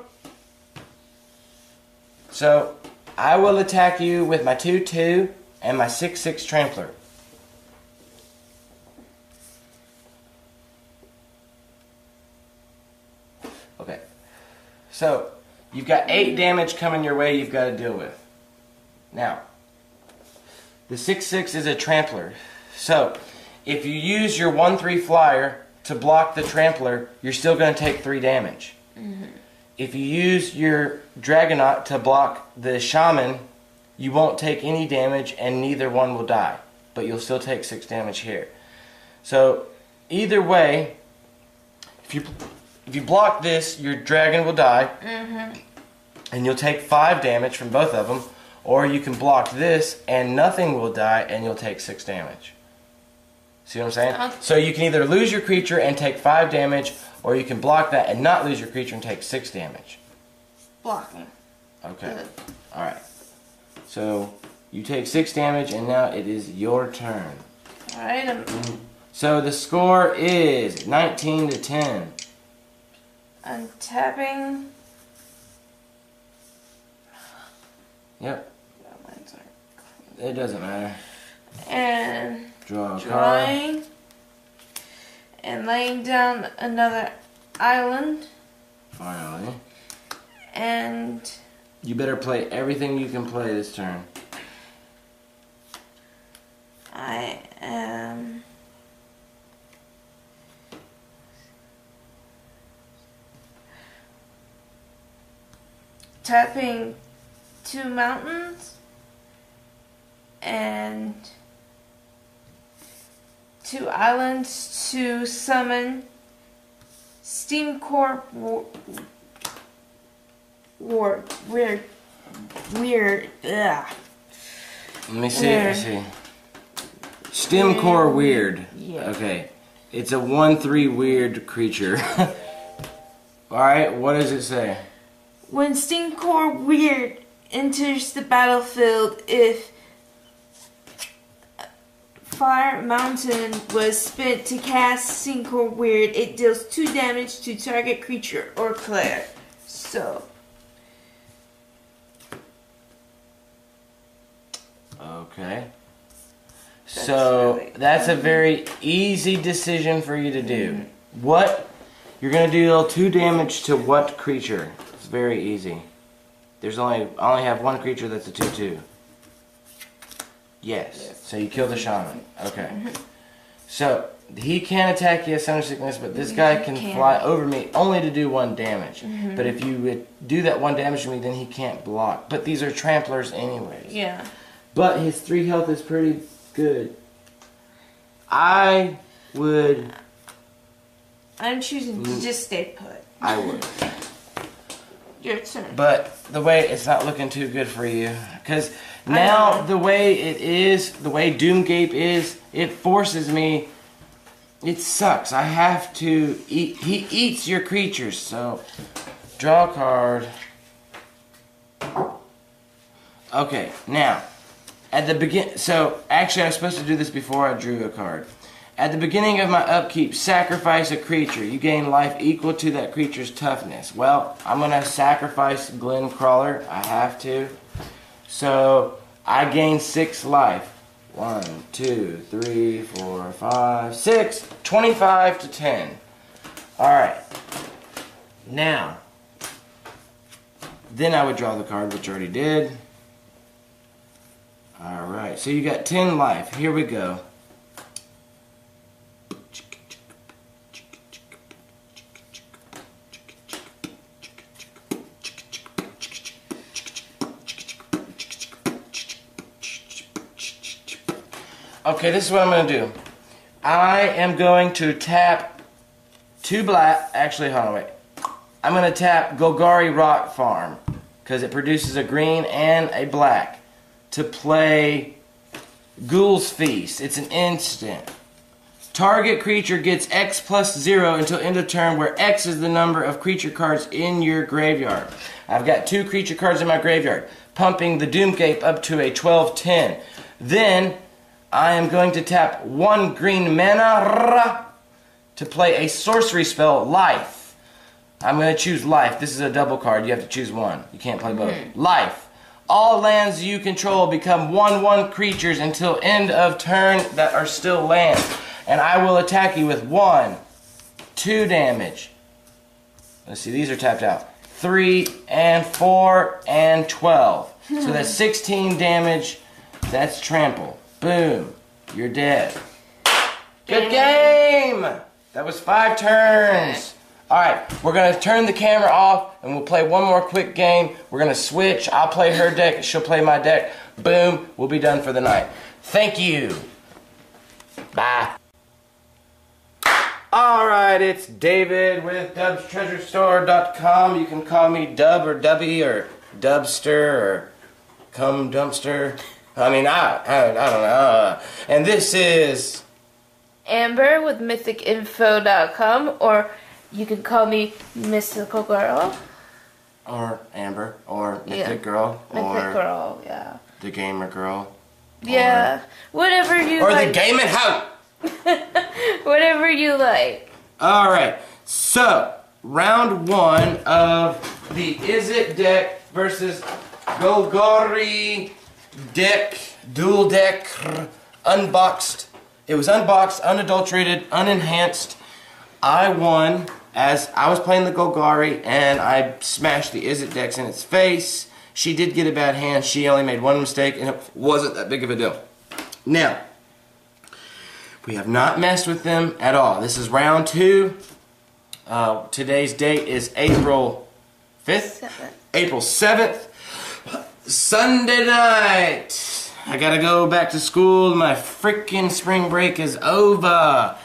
So, I will attack you with my 2/2 and my 6/6 trampler. Okay, so you've got 8 damage coming your way you've got to deal with. Now, the 6/6 is a trampler. So, if you use your 1/3 flyer to block the trampler, you're still going to take 3 damage. If you use your Dragonaut to block the shaman, you won't take any damage and neither one will die. But you'll still take 6 damage here. So, either way, if you block this, your dragon will die. And you'll take 5 damage from both of them. Or you can block this and nothing will die and you'll take 6 damage. See what I'm saying? So you can either lose your creature and take 5 damage, or you can block that and not lose your creature and take 6 damage. Blocking. Okay. Alright. So you take 6 damage and now it is your turn. Alright. So the score is 19-10. I'm tapping. Yep. It doesn't matter. And draw a drawing. card. And laying down another island. Finally. And You better play everything you can play this turn. I am tapping 2 mountains and 2 islands to summon Steam Core Weird. Ugh. Let me see. Let's see. Stem core weird. Yeah. Okay. It's a 1/3 weird creature. Alright, what does it say? When Steam Core Weird enters the battlefield, if Fire Mountain was spent to cast Steam Core Weird, it deals 2 damage to target creature or player. So. Okay. That's a very easy decision for you to do. What? You're going to deal 2 damage to what creature? It's very easy. I only have 1 creature that's a 2/2. Yes. So you kill the shaman. Okay. So he can't attack you as Thunder Sickness, but this guy can fly over me only to do 1 damage. But if you would do that 1 damage to me, then he can't block. But these are tramplers anyways. Yeah. But his 3 health is pretty good. I'm choosing to just stay put. I would. Your turn. But the way it's not looking too good for you. Because now the way it is, the way Doomgape is, it forces me. It sucks. I have to eat. He eats your creatures. So, draw a card. Okay, now. At the begin, so actually I was supposed to do this before I drew a card. At the beginning of my upkeep, sacrifice a creature. You gain life equal to that creature's toughness. Well, I'm going to sacrifice Glen Crawler. I have to. So, I gain 6 life. 1, 2, 3, 4, 5, 6. 25 to 10. Alright. Now, then I would draw the card, which I already did. Alright, so you got 10 life. Here we go. Okay, this is what I'm going to do. I am going to tap 2 black. Actually, hold on, wait. I'm going to tap Golgari Rock Farm because it produces a green and a black to play Ghoul's Feast. It's an instant. Target creature gets X plus 0 until end of turn, where X is the number of creature cards in your graveyard. I've got 2 creature cards in my graveyard, pumping the Doomgape up to a 12/10. Then I am going to tap 1 green mana to play a sorcery spell, Life. I'm going to choose Life. This is a double card. You have to choose one. You can't play both. Life. All lands you control become 1/1 creatures until end of turn that are still lands. And I will attack you with 1, 2 damage. Let's see, these are tapped out. 3 and 4 and 12. So that's 16 damage. That's trample. Boom. You're dead. Good game! That was 5 turns. Alright, we're going to turn the camera off and we'll play one more quick game. We're going to switch. I'll play her deck. She'll play my deck. Boom. We'll be done for the night. Thank you. Bye. Alright, it's David with DubsTreasureStore.com. You can call me Dub or Dubby or Dubster or Cum Dumpster. I mean, I don't know. And this is Amber with MythicInfo.com, or you can call me Mystical Girl. Or Amber, or Mythic Girl, Mythic Girl, yeah. The Gamer Girl. Yeah, whatever you or like. the Gaming Hoe. Whatever you like. Alright, so, round 1 of the Izzet deck versus Golgari deck, dual deck, unboxed. It was unboxed, unadulterated, unenhanced. I won as I was playing the Golgari and I smashed the Izzet decks in its face. She did get a bad hand. She only made one mistake, and it wasn't that big of a deal. Now, we have not messed with them at all. This is round 2. Today's date is April 5th? April 7th. Sunday night. I gotta go back to school. My freaking spring break is over.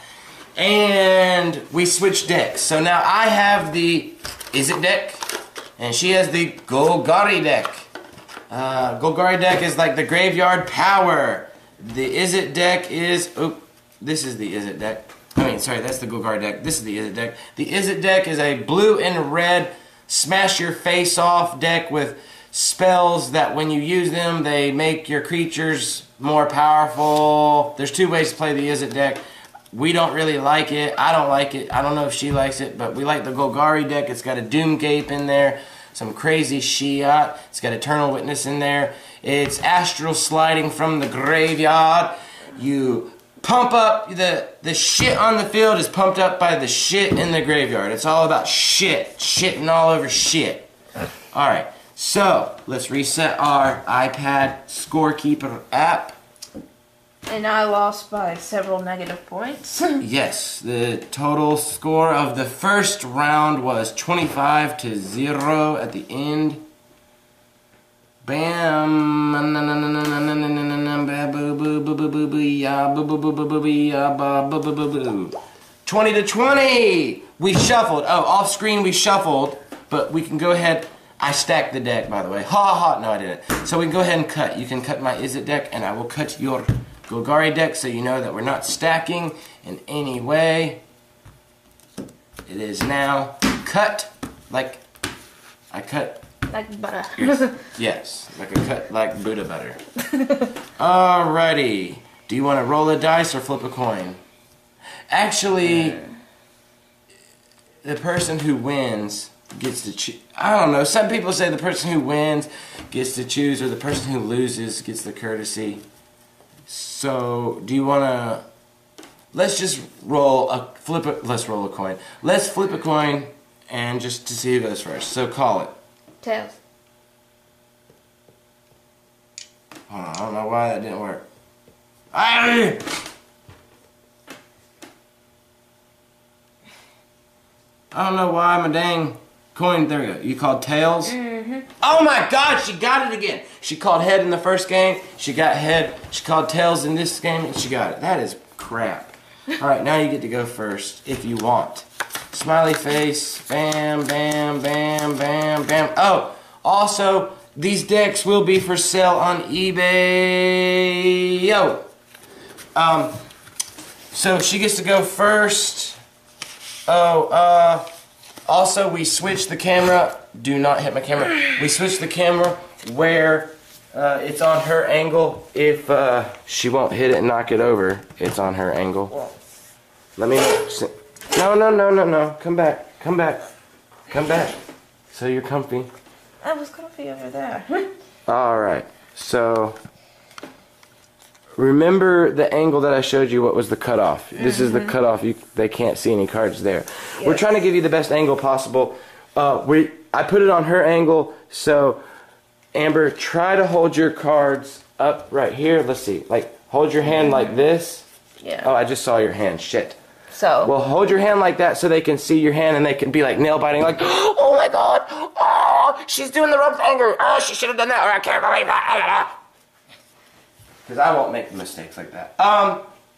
And we switched decks. So now I have the Izzet deck, and she has the Golgari deck. Golgari deck is like the graveyard power. The Izzet deck is... Oh, this is the Izzet deck. I mean, sorry, that's the Golgari deck. This is the Izzet deck. The Izzet deck is a blue and red smash your face off deck with spells that when you use them, they make your creatures more powerful. There's 2 ways to play the Izzet deck. We don't really like it. I don't like it. I don't know if she likes it, but we like the Golgari deck. It's got a Doomgape in there, some crazy shiit. It's got Eternal Witness in there. It's astral sliding from the graveyard. You pump up, the shit on the field is pumped up by the shit in the graveyard. It's all about shit. Shitting all over shit. Alright, so let's reset our iPad Scorekeeper app. And I lost by several negative points. Yes, the total score of the first round was 25-0 at the end. Bam! 20-20! We shuffled. Oh, off screen we shuffled, but we can go ahead. I stacked the deck, by the way. Ha ha! No, I didn't. So we can go ahead and cut. You can cut my Izzet deck, and I will cut your Golgari deck, so you know that we're not stacking in any way. It is now cut like I cut. Like butter. Yes, like a cut like Buddha butter. Alrighty. Do you want to roll a dice or flip a coin? Actually, the person who wins gets to choose. I don't know. Some people say the person who wins gets to choose, or the person who loses gets the courtesy. So, do you want to... Let's just roll a... Let's roll a coin. Let's flip a coin and just to see who goes first. So, call it. Tails. Hold on, I don't know why that didn't work. I don't know why my dang coin... There we go. You called tails? Mm-hmm. Oh my god, she got it again. She called head in the first game. She got head. She called tails in this game, and she got it. That is crap. Alright, now you get to go first, if you want. Smiley face. Bam, bam, bam, bam, bam. Oh, also, these decks will be for sale on eBay. Yo. So she gets to go first. Oh, also, we switched the camera. Do not hit my camera. We switched the camera where it's on her angle. If she won't hit it and knock it over, it's on her angle. Let me... No. Come back. Come back. Come back. So you're comfy. I was comfy over there. Alright. So... Remember the angle that I showed you, what was the cutoff. This is the cutoff. They can't see any cards there. Yes. We're trying to give you the best angle possible. I put it on her angle, so Amber, try to hold your cards up right here. Let's see. Like, hold your hand like this. Yeah. Oh, I just saw your hand. Shit. So. Well, hold your hand like that so they can see your hand and they can be like nail biting, like, oh my god, oh, she's doing the wrong finger. Oh, she should have done that, or I can't believe that. Because I won't make mistakes like that.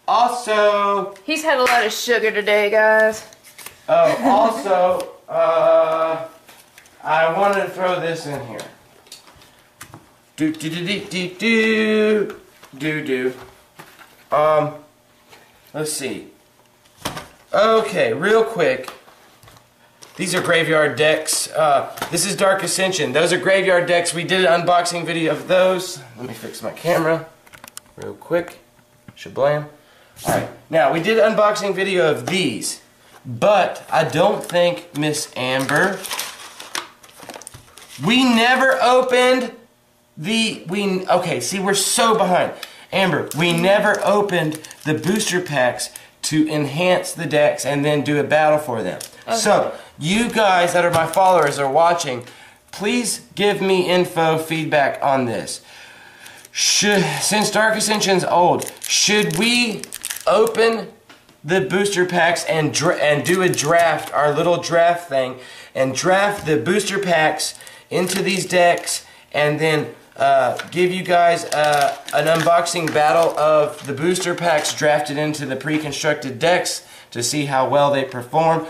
Also... He's had a lot of sugar today, guys. Oh, also, I wanted to throw this in here. Let's see. Okay, real quick. These are graveyard decks. This is Dark Ascension. Those are graveyard decks. We did an unboxing video of those. Let me fix my camera. Real quick. Shablam. Alright, now we did an unboxing video of these, but I don't think, Miss Amber, we never opened the, okay, see, we're so behind. Amber, we never opened the booster packs to enhance the decks and then do a battle for them. Okay. So, you guys that are my followers are watching, please give me info, feedback on this. Since Dark Ascension's old, should we open the booster packs and do a draft, our little draft thing, and draft the booster packs into these decks, and then give you guys an unboxing battle of the booster packs drafted into the pre-constructed decks to see how well they perform?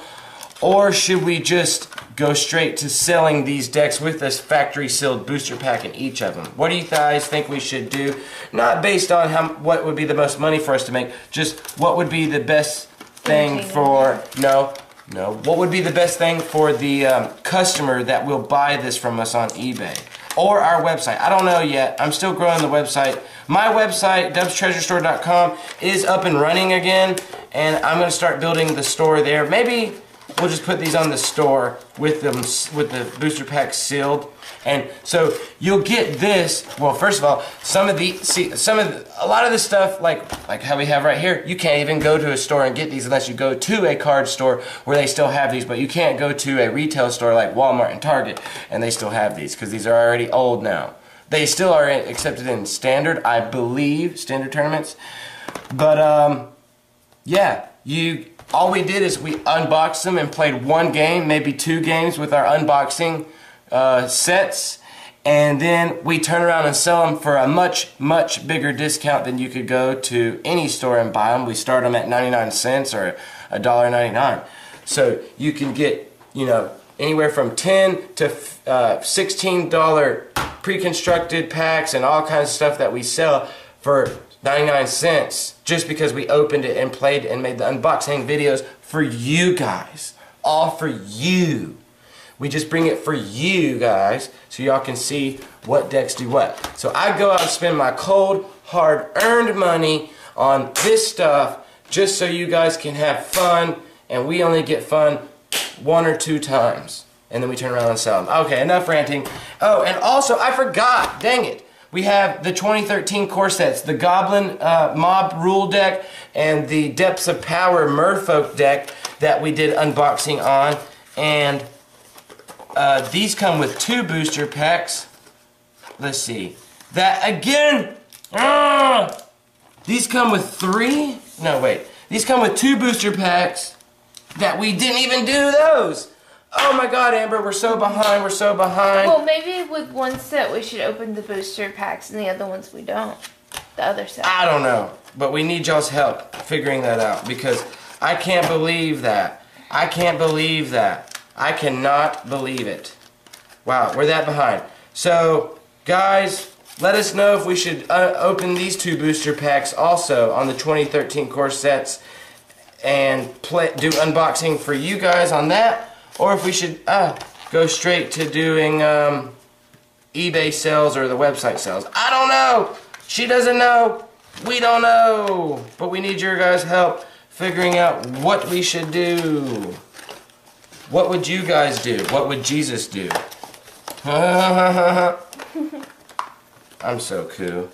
Or should we just go straight to selling these decks with this factory sealed booster pack in each of them? What do you guys think we should do? Not based on what would be the most money for us to make, just what would be the best thing for, what would be the best thing for the customer that will buy this from us on eBay or our website. I don't know yet. I'm still growing the website. My website, dubstreasurestore.com, is up and running again, and I'm going to start building the store there. Maybe we'll just put these on the store with the booster pack sealed, and so you'll get this. Well, first of all, a lot of the stuff like how we have right here, you can't even go to a store and get these unless you go to a card store where they still have these. But you can't go to a retail store like Walmart and Target and they still have these because these are already old now. They still are accepted in standard, I believe, standard tournaments. But yeah, all we did is we unboxed them and played one game, maybe 2 games with our unboxing sets, and then we turn around and sell them for a much, much bigger discount than you could go to any store and buy them. We start them at 99 cents or $1.99. So you can get, anywhere from $10 to $16 pre-constructed packs and all kinds of stuff that we sell for 99 cents just because we opened it and played and made the unboxing videos for you guys. All for you. We just bring it for you guys so y'all can see what decks do what. So I go out and spend my cold, hard-earned money on this stuff just so you guys can have fun, and we only get fun 1 or 2 times. And then we turn around and sell them. Okay, enough ranting. Oh, and also, I forgot, dang it. We have the 2013 core sets, the Goblin Mob Rule deck and the Depths of Power Merfolk deck that we did unboxing on. And these come with 2 booster packs. Let's see. That again. These come with 3. No, wait. These come with 2 booster packs that we didn't even do those. Oh my God, Amber, we're so behind. We're so behind. Well, maybe with one set we should open the booster packs and the other ones we don't. The other set. I don't know, but we need y'all's help figuring that out because I can't believe that. I can't believe that. I cannot believe it. Wow, we're that behind. So, guys, let us know if we should open these 2 booster packs also on the 2013 core sets and do unboxing for you guys on that. Or if we should go straight to doing eBay sales or the website sales. I don't know. She doesn't know. We don't know. But we need your guys' help figuring out what we should do. What would you guys do? What would Jesus do? I'm so cool.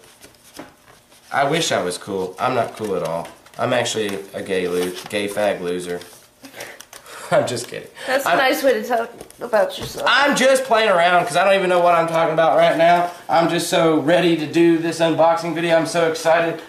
I wish I was cool. I'm not cool at all. I'm actually a gay fag loser. I'm just kidding. That's a nice way to talk about yourself. I'm just playing around because I don't even know what I'm talking about right now. I'm just so ready to do this unboxing video. I'm so excited.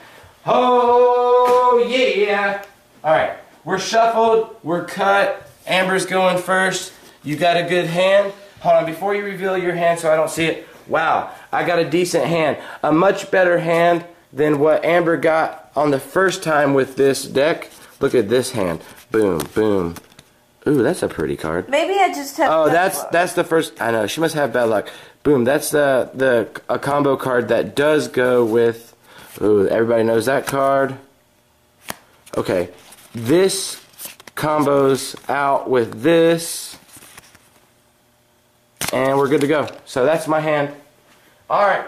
Oh, yeah. Alright, we're shuffled. We're cut. Amber's going first. You got a good hand. Hold on, before you reveal your hand so I don't see it. Wow, I got a decent hand. A much better hand than what Amber got on the first time with this deck. Look at this hand. Boom, boom. Ooh, that's a pretty card. Maybe I just have. Oh, that's the first. I know she must have bad luck. Boom, that's a combo card that does go with. Ooh, everybody knows that card. Okay, this combos out with this, and we're good to go. So that's my hand. All right,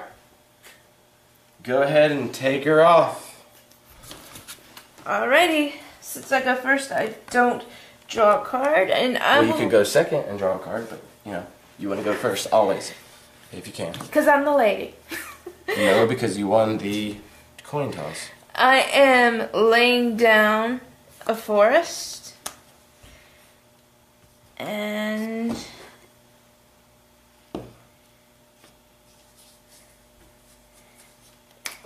go ahead and take her off. Alrighty, since I go first, I don't draw a card, and Well, you could go second and draw a card, but you want to go first always, if you can. Because I'm the lady. No, because you won the coin toss. I am laying down a forest. And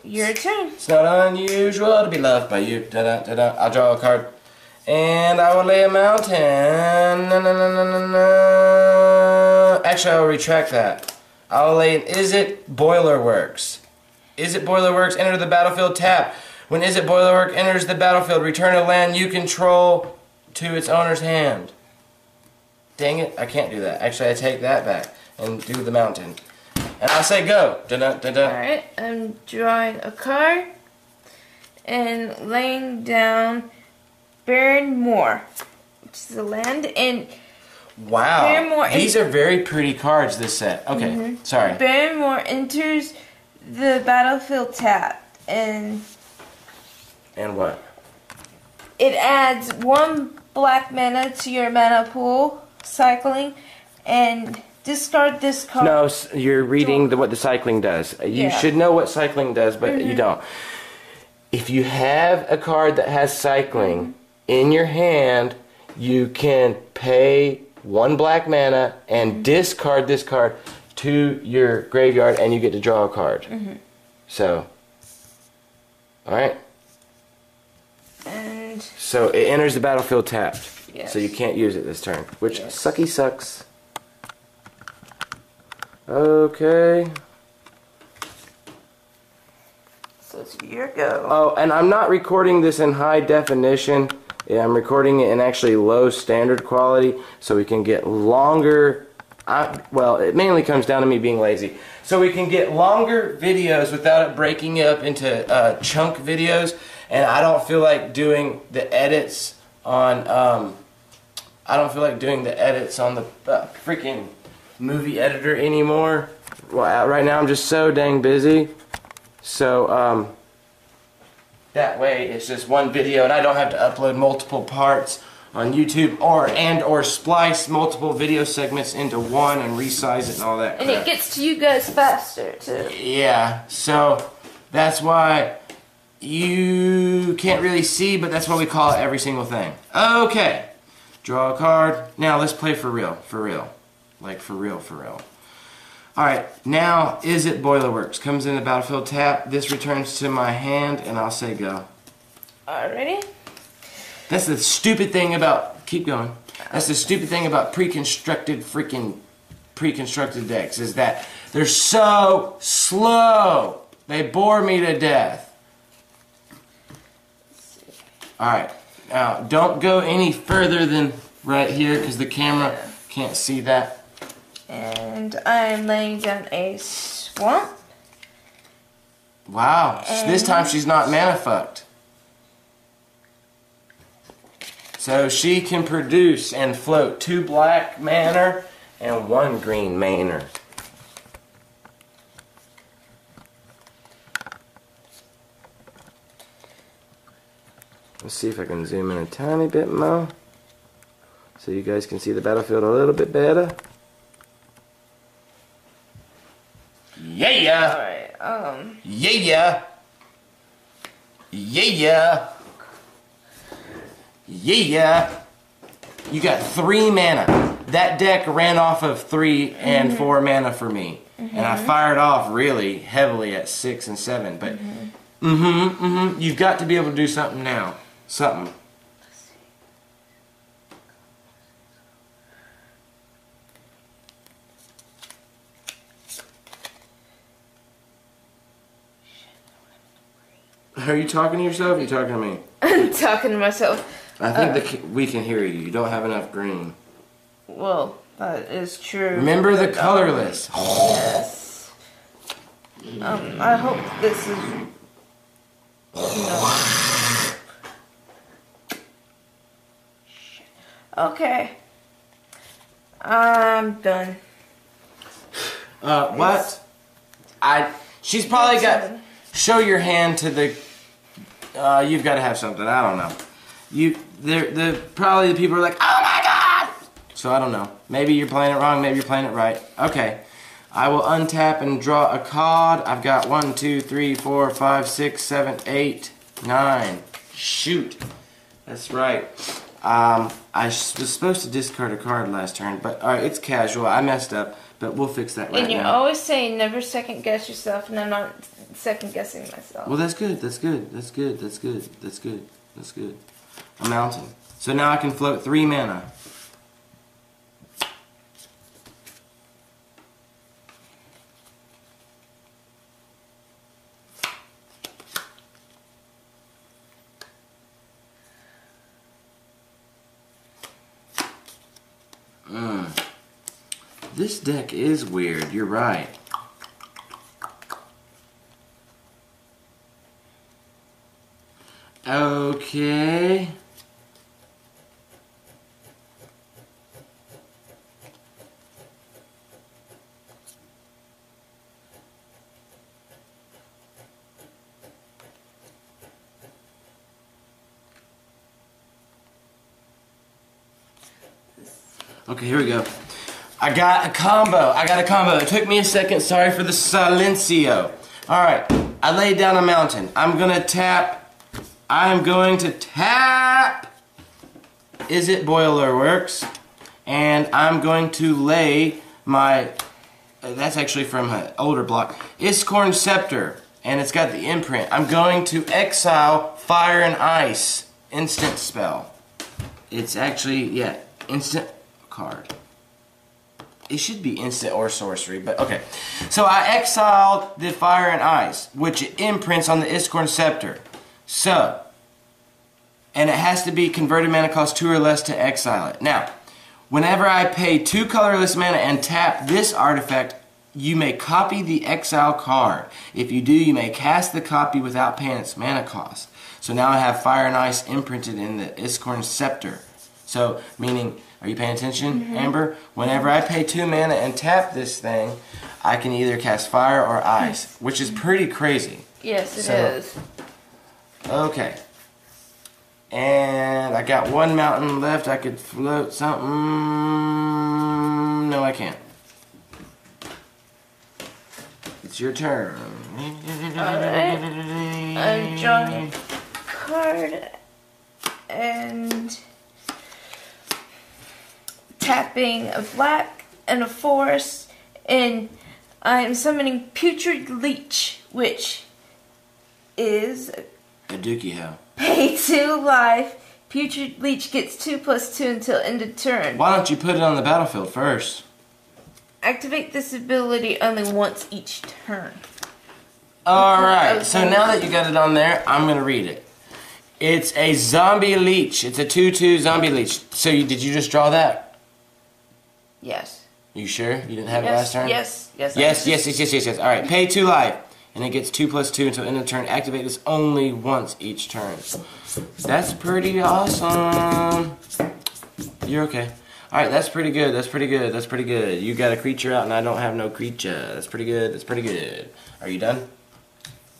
your turn. It's not unusual to be loved by you. Da-da, da-da. I'll draw a card. And I will lay a mountain. Actually, I will retract that. I will lay an Izzet Boilerworks. Izzet Boilerworks, enter the battlefield tap. When Izzet Boilerwork enters the battlefield, return a land you control to its owner's hand. Dang it, I can't do that. Actually, I take that back and do the mountain. And I say go. Alright, I'm drawing a card and laying down Barren Moor, which is a land, and wow, Barren Moor these are very pretty cards, this set. Okay, sorry. Barren Moor enters the battlefield tap, and what? it adds 1 black mana to your mana pool, cycling, and discard this card. No, you're reading what the cycling does. You should know what cycling does, but you don't. If you have a card that has cycling in your hand, you can pay 1 black mana and discard this card to your graveyard, and you get to draw a card. So, alright. And so it enters the battlefield tapped. Yes. So you can't use it this turn, which sucky sucks. Okay. so it's your go. Oh, and I'm not recording this in high definition. Yeah, I'm recording it in actually low standard quality so we can get longer. Well, it mainly comes down to me being lazy. So we can get longer videos without it breaking up into chunk videos. And I don't feel like doing the edits on. I don't feel like doing the edits on the freaking movie editor anymore. Well, right now I'm just so dang busy. So that way it's just one video, and I don't have to upload multiple parts on YouTube or splice multiple video segments into one and resize it and all that crap. And it gets to you guys faster too. Yeah, so that's why you can't really see, but that's why we call it every single thing. Okay, draw a card. Now let's play for real, like for real. Alright, now Izzet Boilerworks comes in the battlefield tap. This returns to my hand, and I'll say go. Alrighty. That's the stupid thing about, keep going. That's the stupid thing about pre-constructed decks, is that they're so slow. They bore me to death. Alright, now don't go any further than right here because the camera can't see that. And I'm laying down a swamp. Wow, this time she's not mana fucked. So she can produce and float 2 black mana and 1 green mana. Let's see if I can zoom in a tiny bit more so you guys can see the battlefield a little bit better. Yeah! Alright, Yeah! Yeah! Yeah! You got 3 mana. That deck ran off of 3 and 4 mana for me. And I fired off really heavily at 6 and 7. But, you've got to be able to do something now. Something. Are you talking to yourself or are you talking to me? I'm talking to myself. I think we can hear you. You don't have enough green. Well, that is true. Remember the colorless. Yes. I hope this is... Okay. I'm done. What? She's probably got... Show your hand to the... you've got to have something. I don't know. Probably the people are like, oh my god! So I don't know. Maybe you're playing it wrong, maybe you're playing it right. Okay. I will untap and draw a card. I've got 1, 2, 3, 4, 5, 6, 7, 8, 9. Shoot. That's right. I was supposed to discard a card last turn, but alright, it's casual. I messed up, but we'll fix that right now. And you're always saying never second guess yourself, and I'm not second guessing myself. Well, that's good. That's good. That's good. That's good. That's good. That's good. A mountain. So now I can float 3 mana. This deck is weird. You're right. Okay. Okay, here we go. I got a combo. It took me a second. Sorry for the silencio. Alright, I laid down a mountain. I'm going to tap Izzet Boiler Works. And I'm going to lay my, that's actually from an older block, Iskorn Scepter. And it's got the imprint. I'm going to exile Fire and Ice. Instant spell. It's actually, yeah, instant card. It should be instant or sorcery, but okay. So I exiled the Fire and Ice, which imprints on the Iskorn Scepter. So, and it has to be converted mana cost 2 or less to exile it. Now, whenever I pay 2 colorless mana and tap this artifact, you may copy the exile card. If you do, you may cast the copy without paying its mana cost. So now I have Fire and Ice imprinted in the Iskorn Scepter. So, meaning, are you paying attention, Amber? Whenever I pay 2 mana and tap this thing, I can either cast Fire or Ice, which is pretty crazy. Yes, it is. Okay. And I got 1 mountain left. I could float something. No, I can't. It's your turn. Alright. I'm drawing a card and tapping a black and a forest, and I'm summoning Putrid Leech, which is A dookie how. pay 2 life. Putrid Leech gets 2/2 until end of turn. Why don't you put it on the battlefield first? Activate this ability only once each turn. Alright, so now that you got it on there, I'm going to read it. It's a zombie leech. It's a 2/2 zombie leech. So did you just draw that? Yes. You sure? You didn't have it last turn? Yes. Yes. Alright, pay 2 life. And it gets 2/2 until end of turn. Activate this only once each turn. That's pretty awesome. You're okay. Alright, that's pretty good. That's pretty good. That's pretty good. You got a creature out and I don't have no creature. That's pretty good. That's pretty good. Are you done?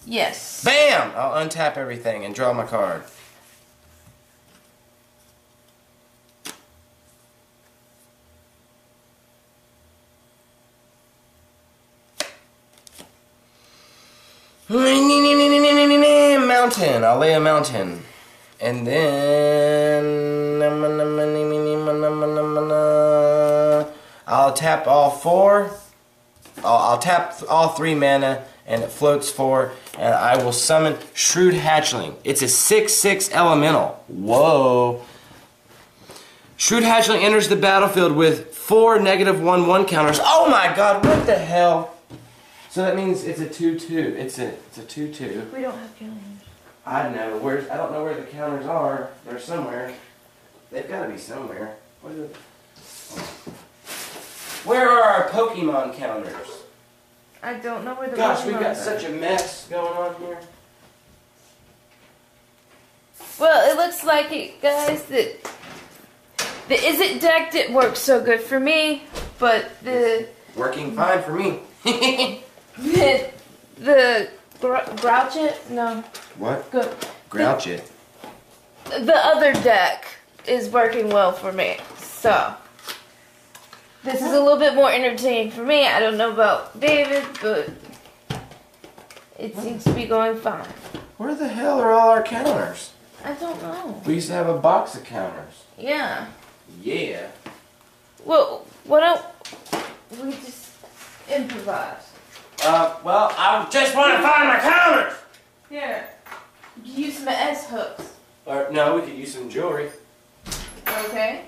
Yes. Bam! I'll untap everything and draw my card. Mountain. I'll lay a mountain. And then I'll tap all 4. I'll tap all 3 mana and it floats 4, and I will summon Shrewd Hatchling. It's a 6/6 elemental. Whoa. Shrewd Hatchling enters the battlefield with 4 -1/1 counters. Oh my god, what the hell? So that means it's a 2/2. It's a 2/2. We don't have counters. I know. I don't know where the counters are. They're somewhere. They've got to be somewhere. Where are our Pokemon counters? I don't know where the Gosh, we've got Pokemon such a mess going on here. Well, it looks like it, guys, that the Izzet deck didn't work so good for me, but the Working fine for me. the Grouchet? No. What? Good. Grouchet. The other deck is working well for me, so this is a little bit more entertaining for me. I don't know about David, but it seems to be going fine. Where the hell are all our counters? I don't know. We used to have a box of counters. Yeah. Yeah. Well, what else? We just improvise. Well, I just want to find my counters! Here. Use some S hooks. Or, no, we could use some jewelry. Okay.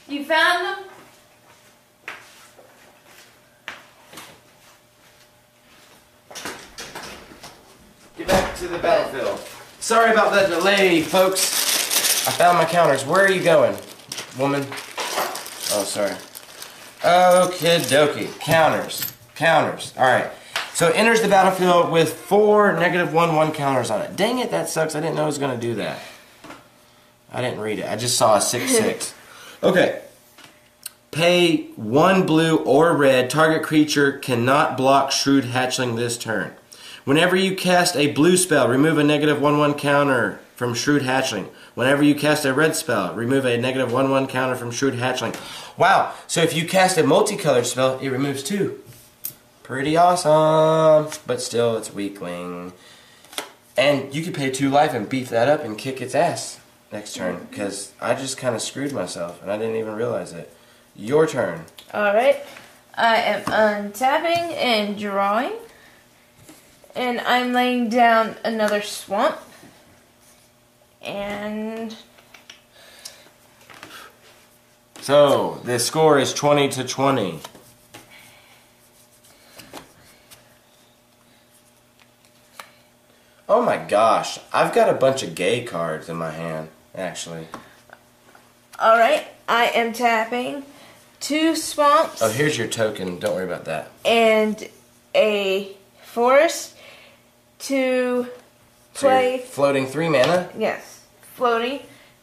You found them? Get back to the battlefield. Sorry about that delay, folks. I found my counters. Where are you going, woman? Oh, sorry. Okie dokie. Counters. Counters. Alright. So it enters the battlefield with 4 -1/1 counters on it. Dang it, that sucks. I didn't know it was going to do that. I didn't read it. I just saw a 6/6. Okay. Pay 1 blue or red. Target creature cannot block Shrewd Hatchling this turn. Whenever you cast a blue spell, remove a -1/1 counter from Shrewd Hatchling. Whenever you cast a red spell, remove a -1/1 counter from Shrewd Hatchling. Wow, so if you cast a multicolored spell, it removes 2. Pretty awesome. But still, it's weakling. And you could pay 2 life and beef that up and kick its ass next turn. Because I just kind of screwed myself and I didn't even realize it. Your turn. Alright. I am untapping and drawing. And I'm laying down another swamp. And so the score is 20-20. Oh my gosh, I've got a bunch of gay cards in my hand, actually. alright, I am tapping 2 swamps. Oh, here's your token. Don't worry about that. And a forest to play. So floating 3 mana? Yes, floating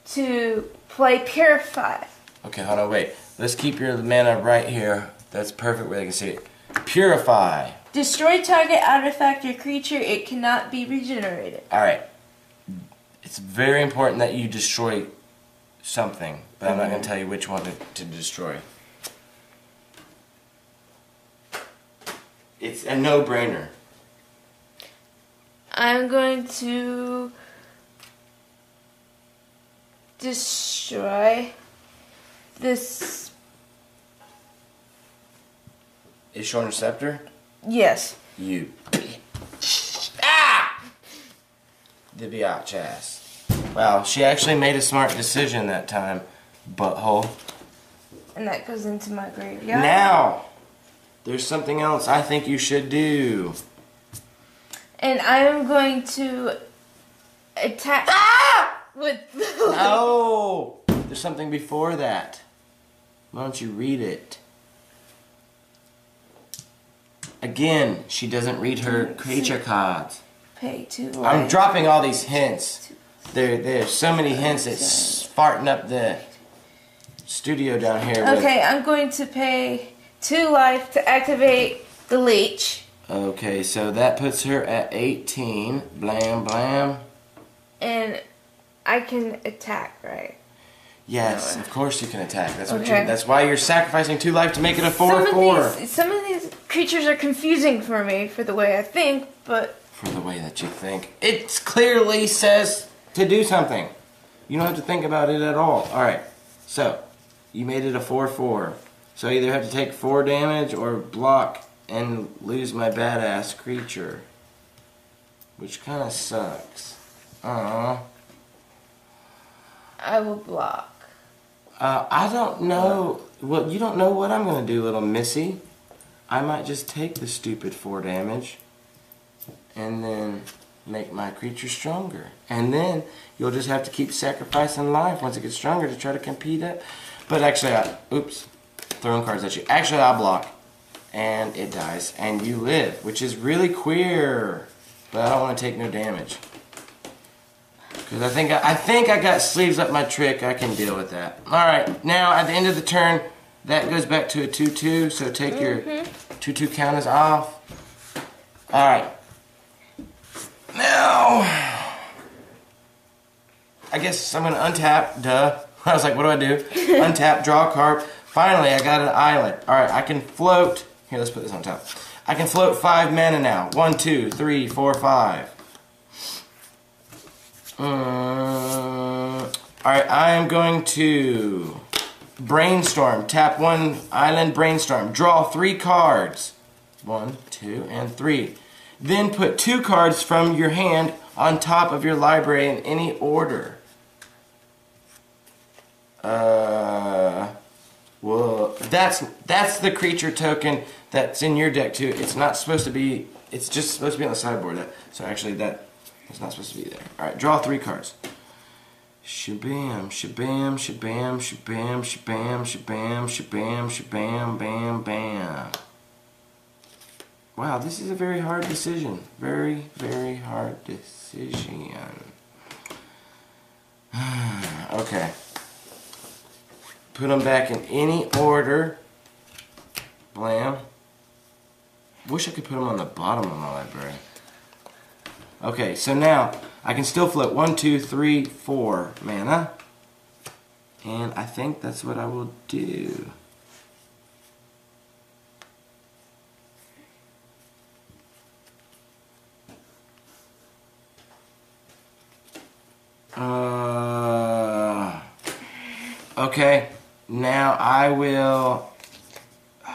to play Purify. Okay, hold on, wait. Let's keep your mana right here. That's perfect where they can see it. Purify. Destroy target artifact or creature. It cannot be regenerated. Alright. It's very important that you destroy something, but I'm not going to tell you which one to destroy. It's a no-brainer. I'm going to destroy this. Is your Scepter? Yes. You. Ah! The biatch ass. Wow, she actually made a smart decision that time, butthole. And that goes into my graveyard. Now, there's something else I think you should do. And I am going to attack with the... No! There's something before that. Why don't you read it? Again, she doesn't read her creature cards. Pay 2 life. I'm dropping all these hints. There's so many hints it's farting up the studio down here. Okay, I'm going to pay 2 life to activate the leech. Okay, so that puts her at 18. Blam, blam. And I can attack, right? Yes, of course you can attack. That's what Okay. that's why you're sacrificing 2 life to make it a 4/4. Some of these creatures are confusing for me for the way I think, but... For the way that you think. It clearly says to do something. You don't have to think about it at all. Alright, so you made it a 4/4. So I either have to take 4 damage or block and lose my badass creature. Which kind of sucks. Aww. I will block. I don't know. Well, you don't know what I'm going to do, little missy. I might just take the stupid 4 damage and then make my creature stronger. And then you'll just have to keep sacrificing life once it gets stronger to try to compete it. But actually, oops, throwing cards at you. Actually, I'll block. And it dies. And you live, which is really queer. But I don't want to take no damage. Because I think I got sleeves up my trick. I can deal with that. Alright, now at the end of the turn, that goes back to a 2/2, so take your 2/2 counters off. Alright. Now, I guess I'm going to untap, duh. I was like, what do I do? Untap, draw a card. Finally, I got an island. Alright, I can float. Here, let's put this on top. I can float 5 mana now. 1, 2, 3, 4, 5. Alright, I am going to brainstorm. Tap 1 island, brainstorm. Draw 3 cards. 1, 2, and 3. Then put 2 cards from your hand on top of your library in any order. Well, that's the creature token that's in your deck too. It's not supposed to be. It's just supposed to be on the sideboard. So actually, that is not supposed to be there. All right, draw 3 cards. Shabam, shabam, shabam, shabam, shabam, shabam, shabam, shabam, bam, bam. Wow, this is a very hard decision. Very, very hard decision. Okay. Put them back in any order. Blam. Wish I could put them on the bottom of my library. Okay, so now I can still flip 1, 2, 3, 4 mana. And I think that's what I will do. Okay, now I will. I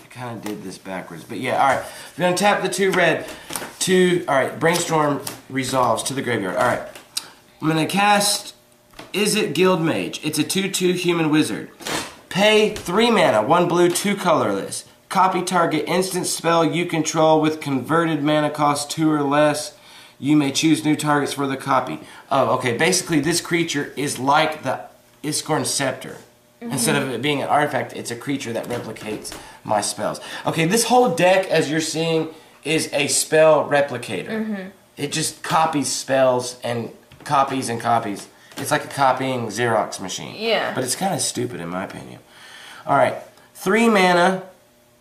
kind of did this backwards, but yeah, alright. We're going to tap the 2 red. Alright, brainstorm resolves to the graveyard. Alright, I'm going to cast Izzet Guildmage. It's a 2/2 human wizard. Pay 3 mana, 1 blue, 2 colorless. Copy target instant spell you control with converted mana cost 2 or less. You may choose new targets for the copy. Oh, okay. Basically, this creature is like the Iskorn Scepter. Instead of it being an artifact, it's a creature that replicates my spells. Okay, this whole deck, as you're seeing, is a spell replicator. It just copies spells and copies and copies. It's like a copying Xerox machine. Yeah. But it's kind of stupid in my opinion. Alright, 3 mana,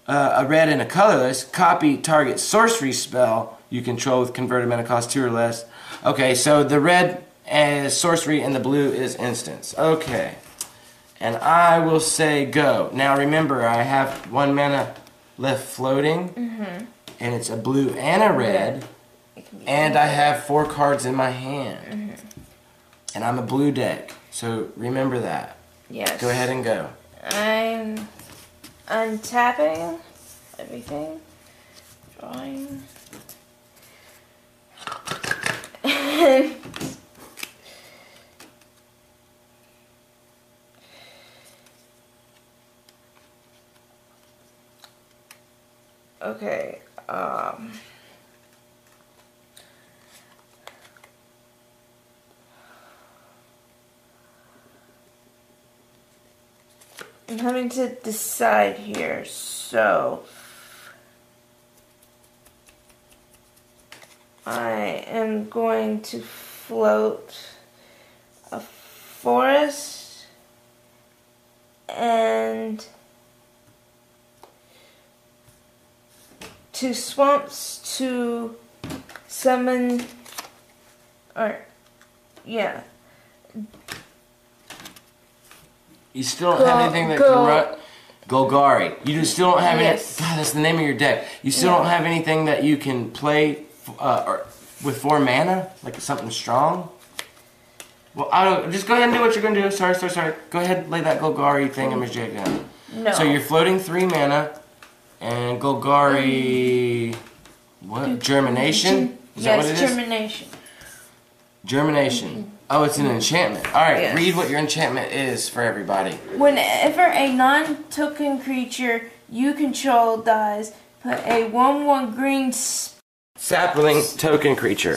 a red and a colorless. Copy target sorcery spell you control with converted mana cost 2 or less. Okay, so the red is sorcery and the blue is instants. Okay. And I will say go. Now remember, I have 1 mana left floating. And it's a blue and a red. And I have 4 cards in my hand. And I'm a blue deck. So remember that. Yes. Go ahead and go. I'm untapping everything. Drawing. Okay, I'm having to decide here, so I am going to float a forest and 2 swamps to summon, or, yeah. You still don't have anything that can run. Golgari. You just still don't have any. God, that's the name of your deck. You still don't have anything that you can play with 4 mana, like something strong. Well, I don't. Just go ahead and do what you're gonna do. Sorry. Go ahead, and lay that Golgari thing in my jig down. No. So you're floating 3 mana, and Golgari. What? Germination? Is that what it is? Germination. Germination. Oh, it's an enchantment. Alright, read what your enchantment is for everybody. Whenever a non-token creature you control dies, put a 1/1 green sapling token creature.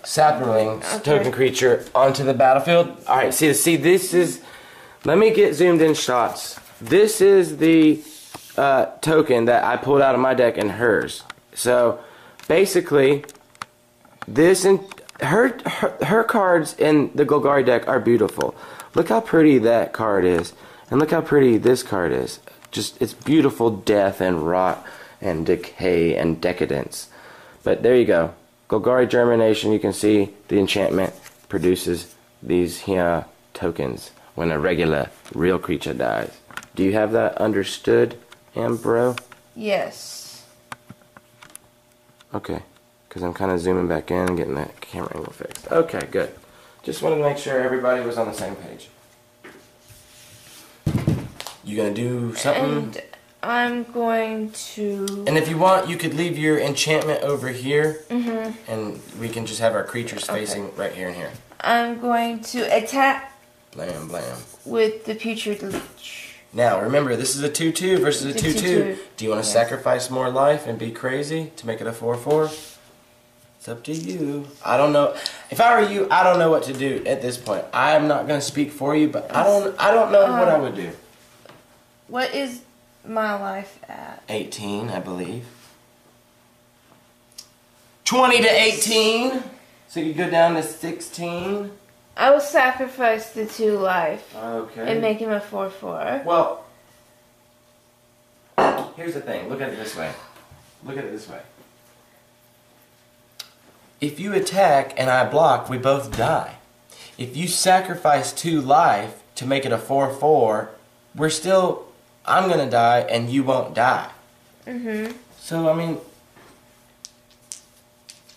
Sapling token creature onto the battlefield. Alright, see, this is. Let me get zoomed in shots. This is the token that I pulled out of my deck and hers. So, basically, this and. Her cards in the Golgari deck are beautiful. Look how pretty that card is. And look how pretty this card is. Just, it's beautiful death and rot and decay and decadence. But there you go. Golgari Germination, you can see the enchantment produces these here tokens when a regular, real creature dies. Do you have that understood, Ambro? Yes. Okay, because I'm kind of zooming back in and getting that camera angle fixed. Okay, good. Just wanted to make sure everybody was on the same page. You gonna do something? And I'm going to... And if you want, you could leave your enchantment over here. Mm-hmm. And we can just have our creatures facing right here and here. I'm going to attack Blam, blam. with the Putrid Leech. Now, remember, this is a 2-2 versus a 2-2. Do you want to Yes. sacrifice more life and be crazy to make it a 4-4? It's up to you. I don't know. If I were you, I don't know what to do at this point. I'm not going to speak for you, but I don't know what I would do. What is my life at? 18, I believe. 20 to 18. So you go down to 16. I will sacrifice the 2 life Okay. and make him a 4/4. Well, here's the thing. Look at it this way. Look at it this way. If you attack and I block, we both die. If you sacrifice 2 life to make it a 4/4, we're still... I'm gonna die and you won't die. Mm-hmm. So, I mean...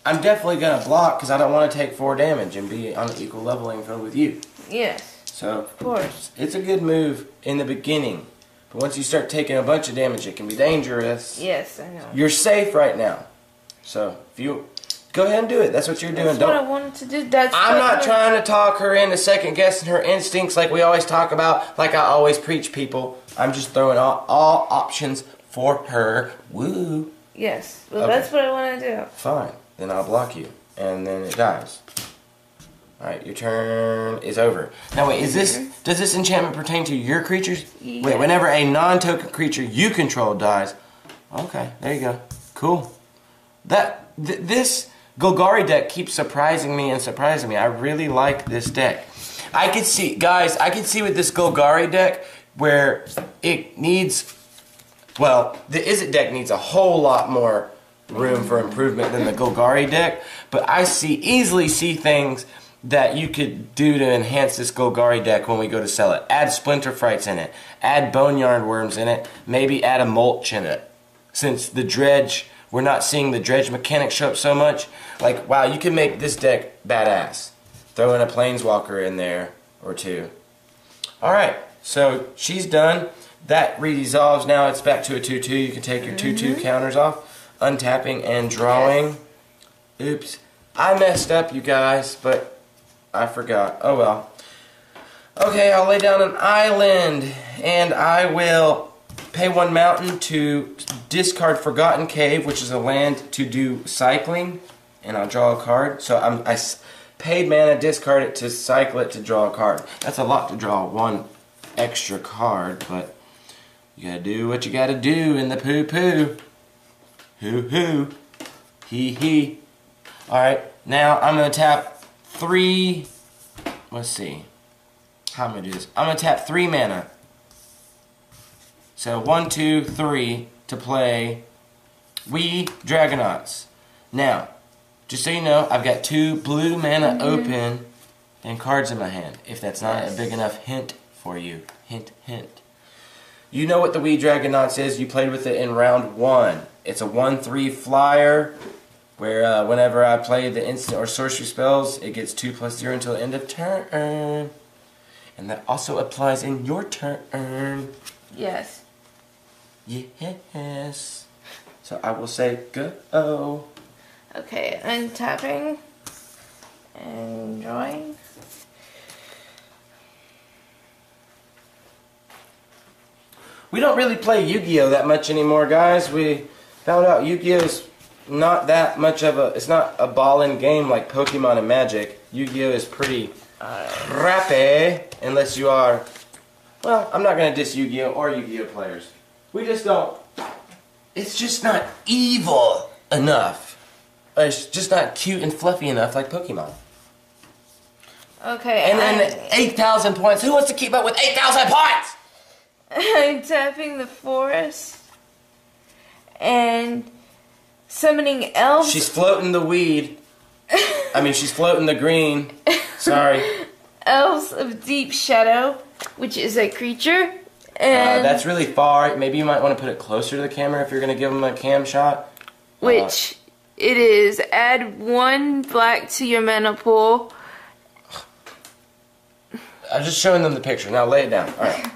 I'm definitely gonna block because I don't want to take 4 damage and be on an equal leveling field with you. Yes. So, of course. It's a good move in the beginning. But once you start taking a bunch of damage, it can be dangerous. Yes, I know. You're safe right now. So, if you... Go ahead and do it. That's what you're doing. That's what I wanted to do. I'm not trying to talk her into second guessing her instincts like we always talk about, like I always preach people. I'm just throwing all options for her. Woo. Yes. Well, Okay. that's what I want to do. Fine. Then I'll block you. And then it dies. Alright, your turn is over. Now wait, does this enchantment pertain to your creatures? Yeah. Wait, whenever a non-token creature you control dies. Okay, there you go. Cool. This Golgari deck keeps surprising me and surprising me. I really like this deck. I could see, guys, with this Golgari deck where it needs, well, the Izzet deck needs a whole lot more room for improvement than the Golgari deck, but I easily see things that you could do to enhance this Golgari deck when we go to sell it. Add Splinter Frights in it, add Boneyard Worms in it, maybe add a Mulch in it. Since the Dredge, we're not seeing the Dredge mechanic show up so much. Like, wow, you can make this deck badass. Throw in a Planeswalker in there, or 2. Alright, so she's done. That redissolves now. It's back to a 2-2. You can take your 2-2 counters off. Untapping and drawing. Oops. I messed up, you guys, but I forgot. Oh well. Okay, I'll lay down an island, and I will pay 1 mountain to discard Forgotten Cave, which is a land to do cycling, and I'll draw a card. So I paid mana, discard it to cycle it to draw a card. That's a lot to draw 1 extra card, but you gotta do what you gotta do in the poo-poo. Hoo-hoo. Hee-hee. Alright, now I'm gonna tap 3... Let's see. How am I gonna do this? I'm gonna tap 3 mana. So 1, 2, 3 to play We Dragonauts. Now, just so you know, I've got 2 blue mana open and cards in my hand. If that's not a big enough hint for you. Hint, hint. You know what the We Dragonauts is. You played with it in round 1. It's a 1/3 flyer where whenever I play the instant or sorcery spells, it gets 2+0 until the end of turn. And that also applies in your turn. Yes. Yes. So I will say go. Okay, untapping and drawing. We don't really play Yu-Gi-Oh that much anymore, guys. We found out Yu-Gi-Oh is not that much of a... It's not a ball-in game like Pokemon and Magic. Yu-Gi-Oh is pretty crappy unless you are... Well, I'm not going to diss Yu-Gi-Oh or Yu-Gi-Oh players. We just don't... It's just not evil enough. It's just not cute and fluffy enough like Pokemon. Okay. And then 8,000 points. Who wants to keep up with 8,000 points? I'm tapping the forest and summoning elves. She's floating the weed. I mean, she's floating the green. Sorry. Elves of Deep Shadow, which is a creature. And that's really far. Maybe you might want to put it closer to the camera if you're going to give them a cam shot. Which it is. Add 1 black to your mana pool. I'm just showing them the picture. Now lay it down. Alright.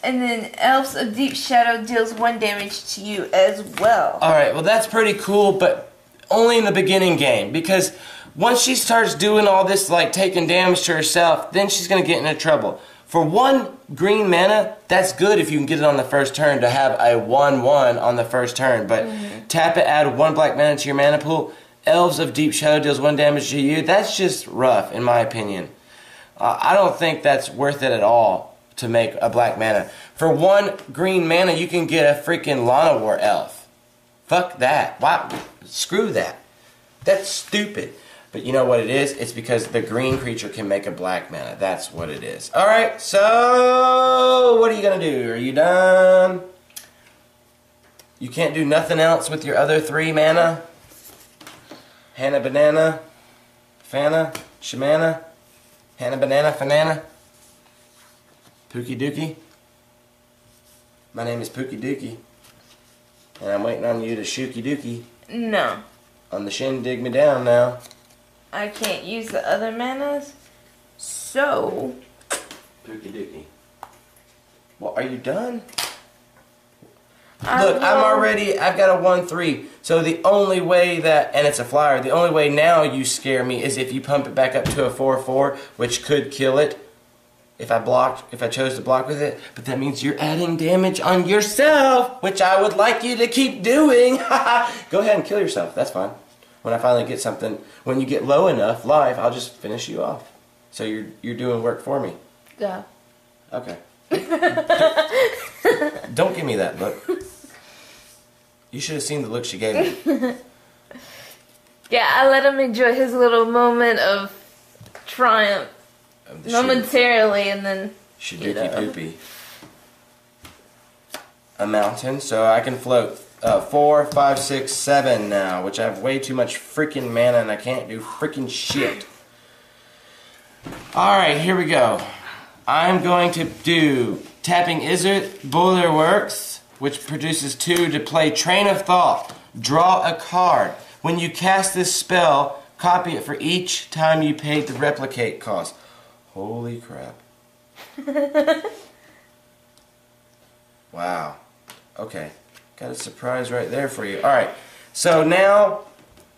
And then Elves of Deep Shadow deals 1 damage to you as well. Alright, well that's pretty cool, but only in the beginning game. Because once she starts doing all this, like taking damage to herself, then she's going to get into trouble. For 1 green mana, that's good if you can get it on the first turn to have a 1/1 on the first turn. But tap it, add 1 black mana to your mana pool. Elves of Deep Shadow deals 1 damage to you. That's just rough, in my opinion. I don't think that's worth it at all to make a black mana. For 1 green mana, you can get a freaking Lana War elf. Fuck that. Why? Screw that. That's stupid. But you know what it is? It's because the green creature can make a black mana. That's what it is. Alright, so what are you going to do? Are you done? You can't do nothing else with your other 3 mana? Hannah Banana? Fana? Shamana? Hannah Banana? Fanana? Pookie Dookie? My name is Pookie Dookie. And I'm waiting on you to shookie dookie. No. On the shin, dig me down now. I can't use the other manas. So. Pookie dookie. Well, are you done? Look, I've got a 1/3. So the only way that, and it's a flyer, the only way now you scare me is if you pump it back up to a 4/4, which could kill it. If I chose to block with it, but that means you're adding damage on yourself, which I would like you to keep doing. Go ahead and kill yourself. That's fine. When I finally get something, when you get low enough live, I'll just finish you off. So you're doing work for me. Yeah. Okay. Don't give me that look. You should have seen the look she gave me. Yeah, I let him enjoy his little moment of triumph. Momentarily, and then Shidookie poopy. A mountain, so I can float 4, 5, 6, 7 now, which I have way too much freaking mana and I can't do freaking shit. Alright, here we go. I'm going to do tapping Izzet Duel works, which produces 2 to play Train of Thought. Draw a card. When you cast this spell, copy it for each time you paid the replicate cost. Holy crap. Wow. Okay. Got a surprise right there for you. Alright. So now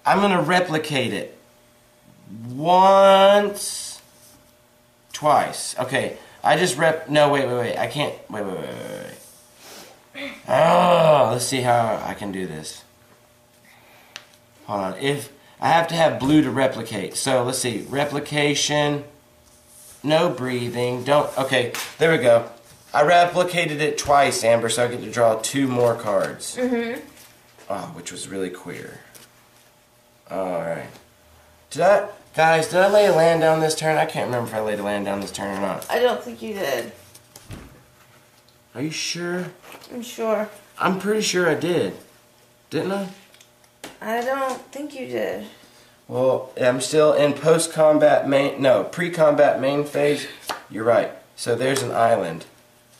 I'm going to replicate it. Once. Twice. Okay. I just no, wait. I can't. Wait. Oh, let's see how I can do this. Hold on. If I have to have blue to replicate. So let's see. Replication. No breathing. Don't. Okay, there we go. I replicated it twice, Amber, so I get to draw 2 more cards. Oh, which was really queer. Alright. Guys, did I lay a land down this turn? I can't remember if I laid a land down this turn or not. I don't think you did. Are you sure? I'm sure. I'm pretty sure I did. Didn't I? I don't think you did. Well, I'm still in pre-combat main phase. You're right. So there's an island.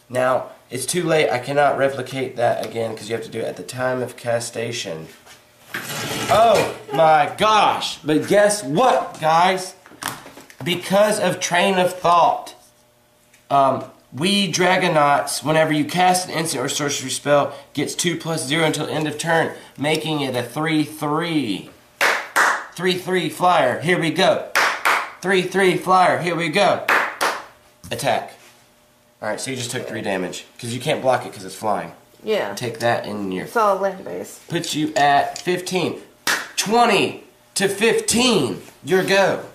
Now, it's too late. I cannot replicate that again because you have to do it at the time of castation. Oh my gosh. But guess what, guys? Because of Train of Thought, we Dragonauts, whenever you cast an instant or sorcery spell, gets 2+0 until end of turn, making it a 3/3. 3/3 flyer, here we go. 3/3 flyer, here we go. Attack. Alright, so you just took 3 damage. Because you can't block it because it's flying. Yeah. Take that in your... It's all land base. Puts you at 15. 20 to 15. Your go.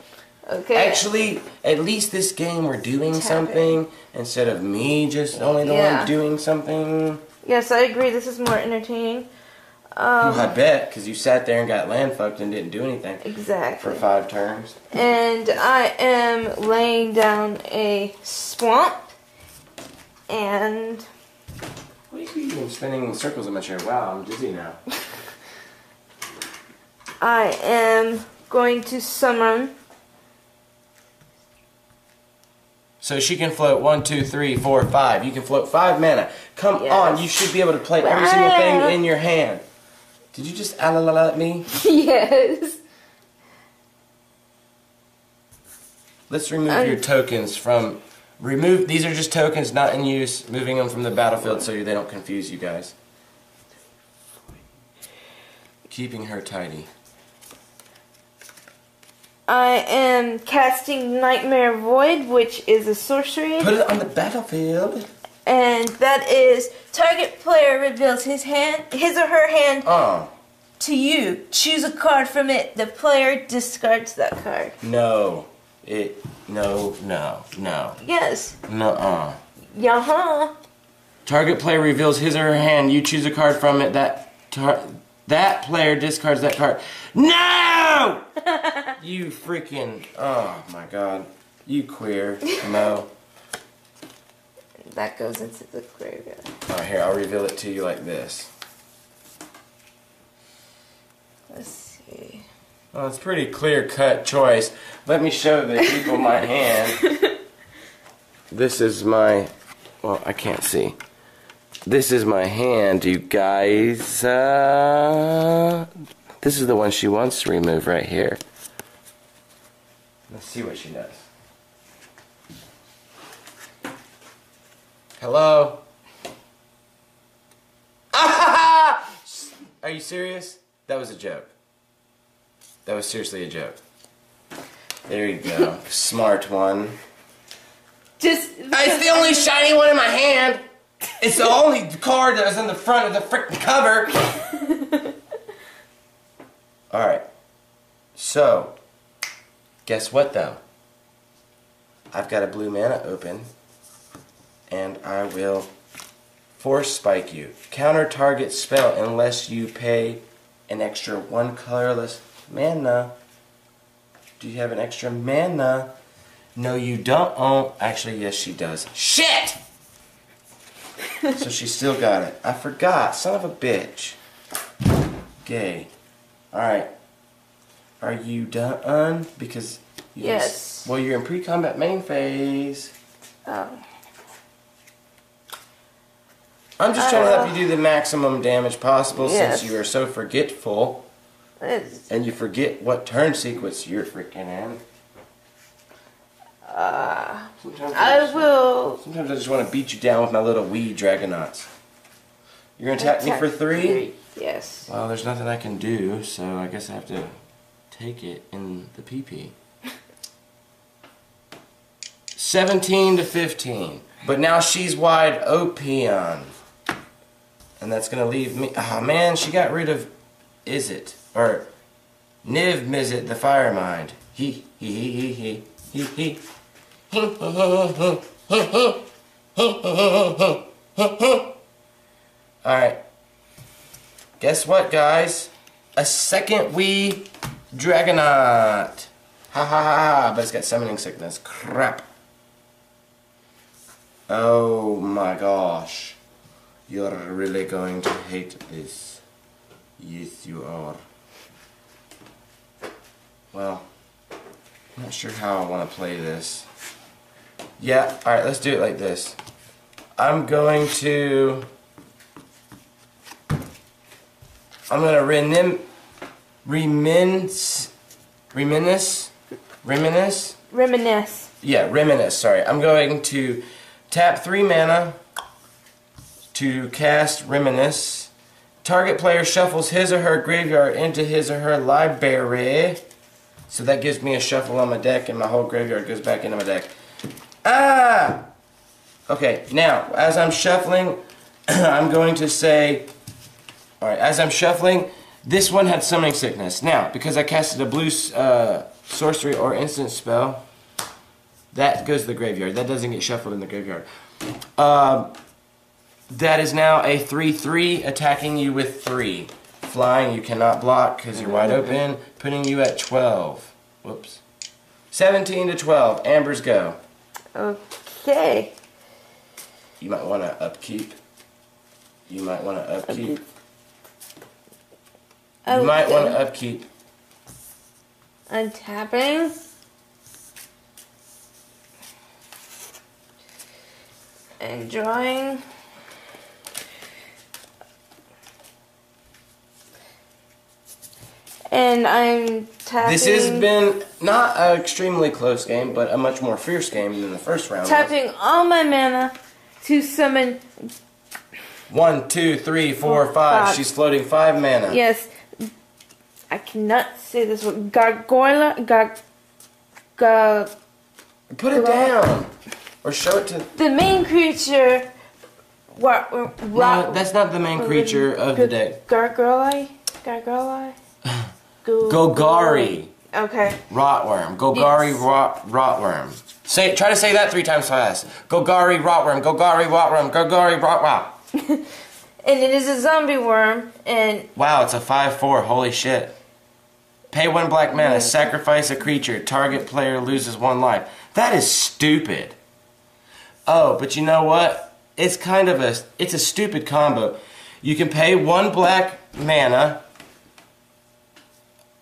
Okay. Actually, at least this game we're doing something instead of me just only the one doing something. Yes, I agree. This is more entertaining. I bet, because you sat there and got land fucked and didn't do anything. Exactly. For 5 turns. And I am laying down a swamp. And What are you doing spinning circles in my chair? Wow, I'm dizzy now. I am going to summon. So she can float 1, 2, 3, 4, 5. You can float 5 mana. Come on, you should be able to play every single thing in your hand. Did you just at me? Yes. Let's remove your tokens from... These are just tokens not in use. Moving them from the battlefield so they don't confuse you guys. Keeping her tidy. I am casting Nightmare Void, which is a sorcery. Put it on the battlefield. And that is target player reveals his or her hand to you. Choose a card from it. The player discards that card. No. No. Yes. Nuh-uh. Yaha. Target player reveals his or her hand. You choose a card from it. That player discards that card. No! You freaking... Oh, my God. You queer, Mo. That goes into the graveyard. Alright, here, I'll reveal it to you like this. Let's see. Well, it's a pretty clear-cut choice. Let me show the people my hand. This is my... Well, I can't see. This is my hand, you guys. This is the one she wants to remove right here. Let's see what she does. Hello? Ah! Are you serious? That was a joke. That was seriously a joke. There you go. Smart one. It's the only shiny one in my hand. It's the only card that was in the front of the frickin' cover. Alright. So, guess what though? I've got a blue mana open. And I will force spike you. Counter target spell unless you pay an extra 1 colorless mana. Do you have an extra mana? No, you don't. Oh, actually, yes, she does. Shit! So she still got it. I forgot. Son of a bitch. Gay. Alright. Are you done? Because... Yes. Well, you're in pre-combat main phase. Oh. I'm just trying to help you do the maximum damage possible since you are so forgetful. And you forget what turn sequence you're freaking in. Sometimes I just want to beat you down with my little wee Dragonauts. You're going to attack me for 3? Yes. Well, there's nothing I can do, so I guess I have to take it in the PP. 17 to 15. But now she's wide open. And that's going to leave me... Oh, man, she got rid of Izzet. Or Niv Mizzet, the Fire Mind. He. Alright. Guess what, guys? A second wee Dragonaut. Ha ha ha. But it's got summoning sickness. Crap. Oh my gosh. You're really going to hate this. Yes, you are. Well, I'm not sure how I want to play this. Yeah, alright, let's do it like this. I'm going to Reminisce. Yeah, reminisce, sorry. I'm going to tap 3 mana to cast Reminisce. Target player shuffles his or her graveyard into his or her library. So that gives me a shuffle on my deck and my whole graveyard goes back into my deck. Ah! Okay, now, as I'm shuffling, I'm going to say... Alright, as I'm shuffling, this one had summoning sickness. Now, because I casted a blue sorcery or instant spell, that goes to the graveyard. That doesn't get shuffled in the graveyard. That is now a 3/3 attacking you with 3. Flying, you cannot block because you're wide open. Putting you at 12. Whoops. 17 to 12. Ambers, go. Okay. You might want to upkeep. You might want to upkeep. You might want to upkeep. Untapping. And drawing. And I'm tapping. This has been not an extremely close game, but a much more fierce game than the first round. Tapping all my mana to summon. 1, 2, 3, 4, 5. She's floating 5 mana. Yes. I cannot say this word. Gargoyle. Put it down. Or show it to... The main creature. No, that's not the main creature of the deck. Golgari. Golgari. Okay. Rotworm. Golgari, Yes. Rotworm. Try to say that 3 times fast. Golgari, Rotworm. Golgari, Rotworm. Golgari, Rotworm. And it is a zombie worm. And wow, it's a 5/4. Holy shit. Pay 1 black mana. Sacrifice a creature. Target player loses 1 life. That is stupid. Oh, but you know what? It's kind of it's a stupid combo. You can pay 1 black mana.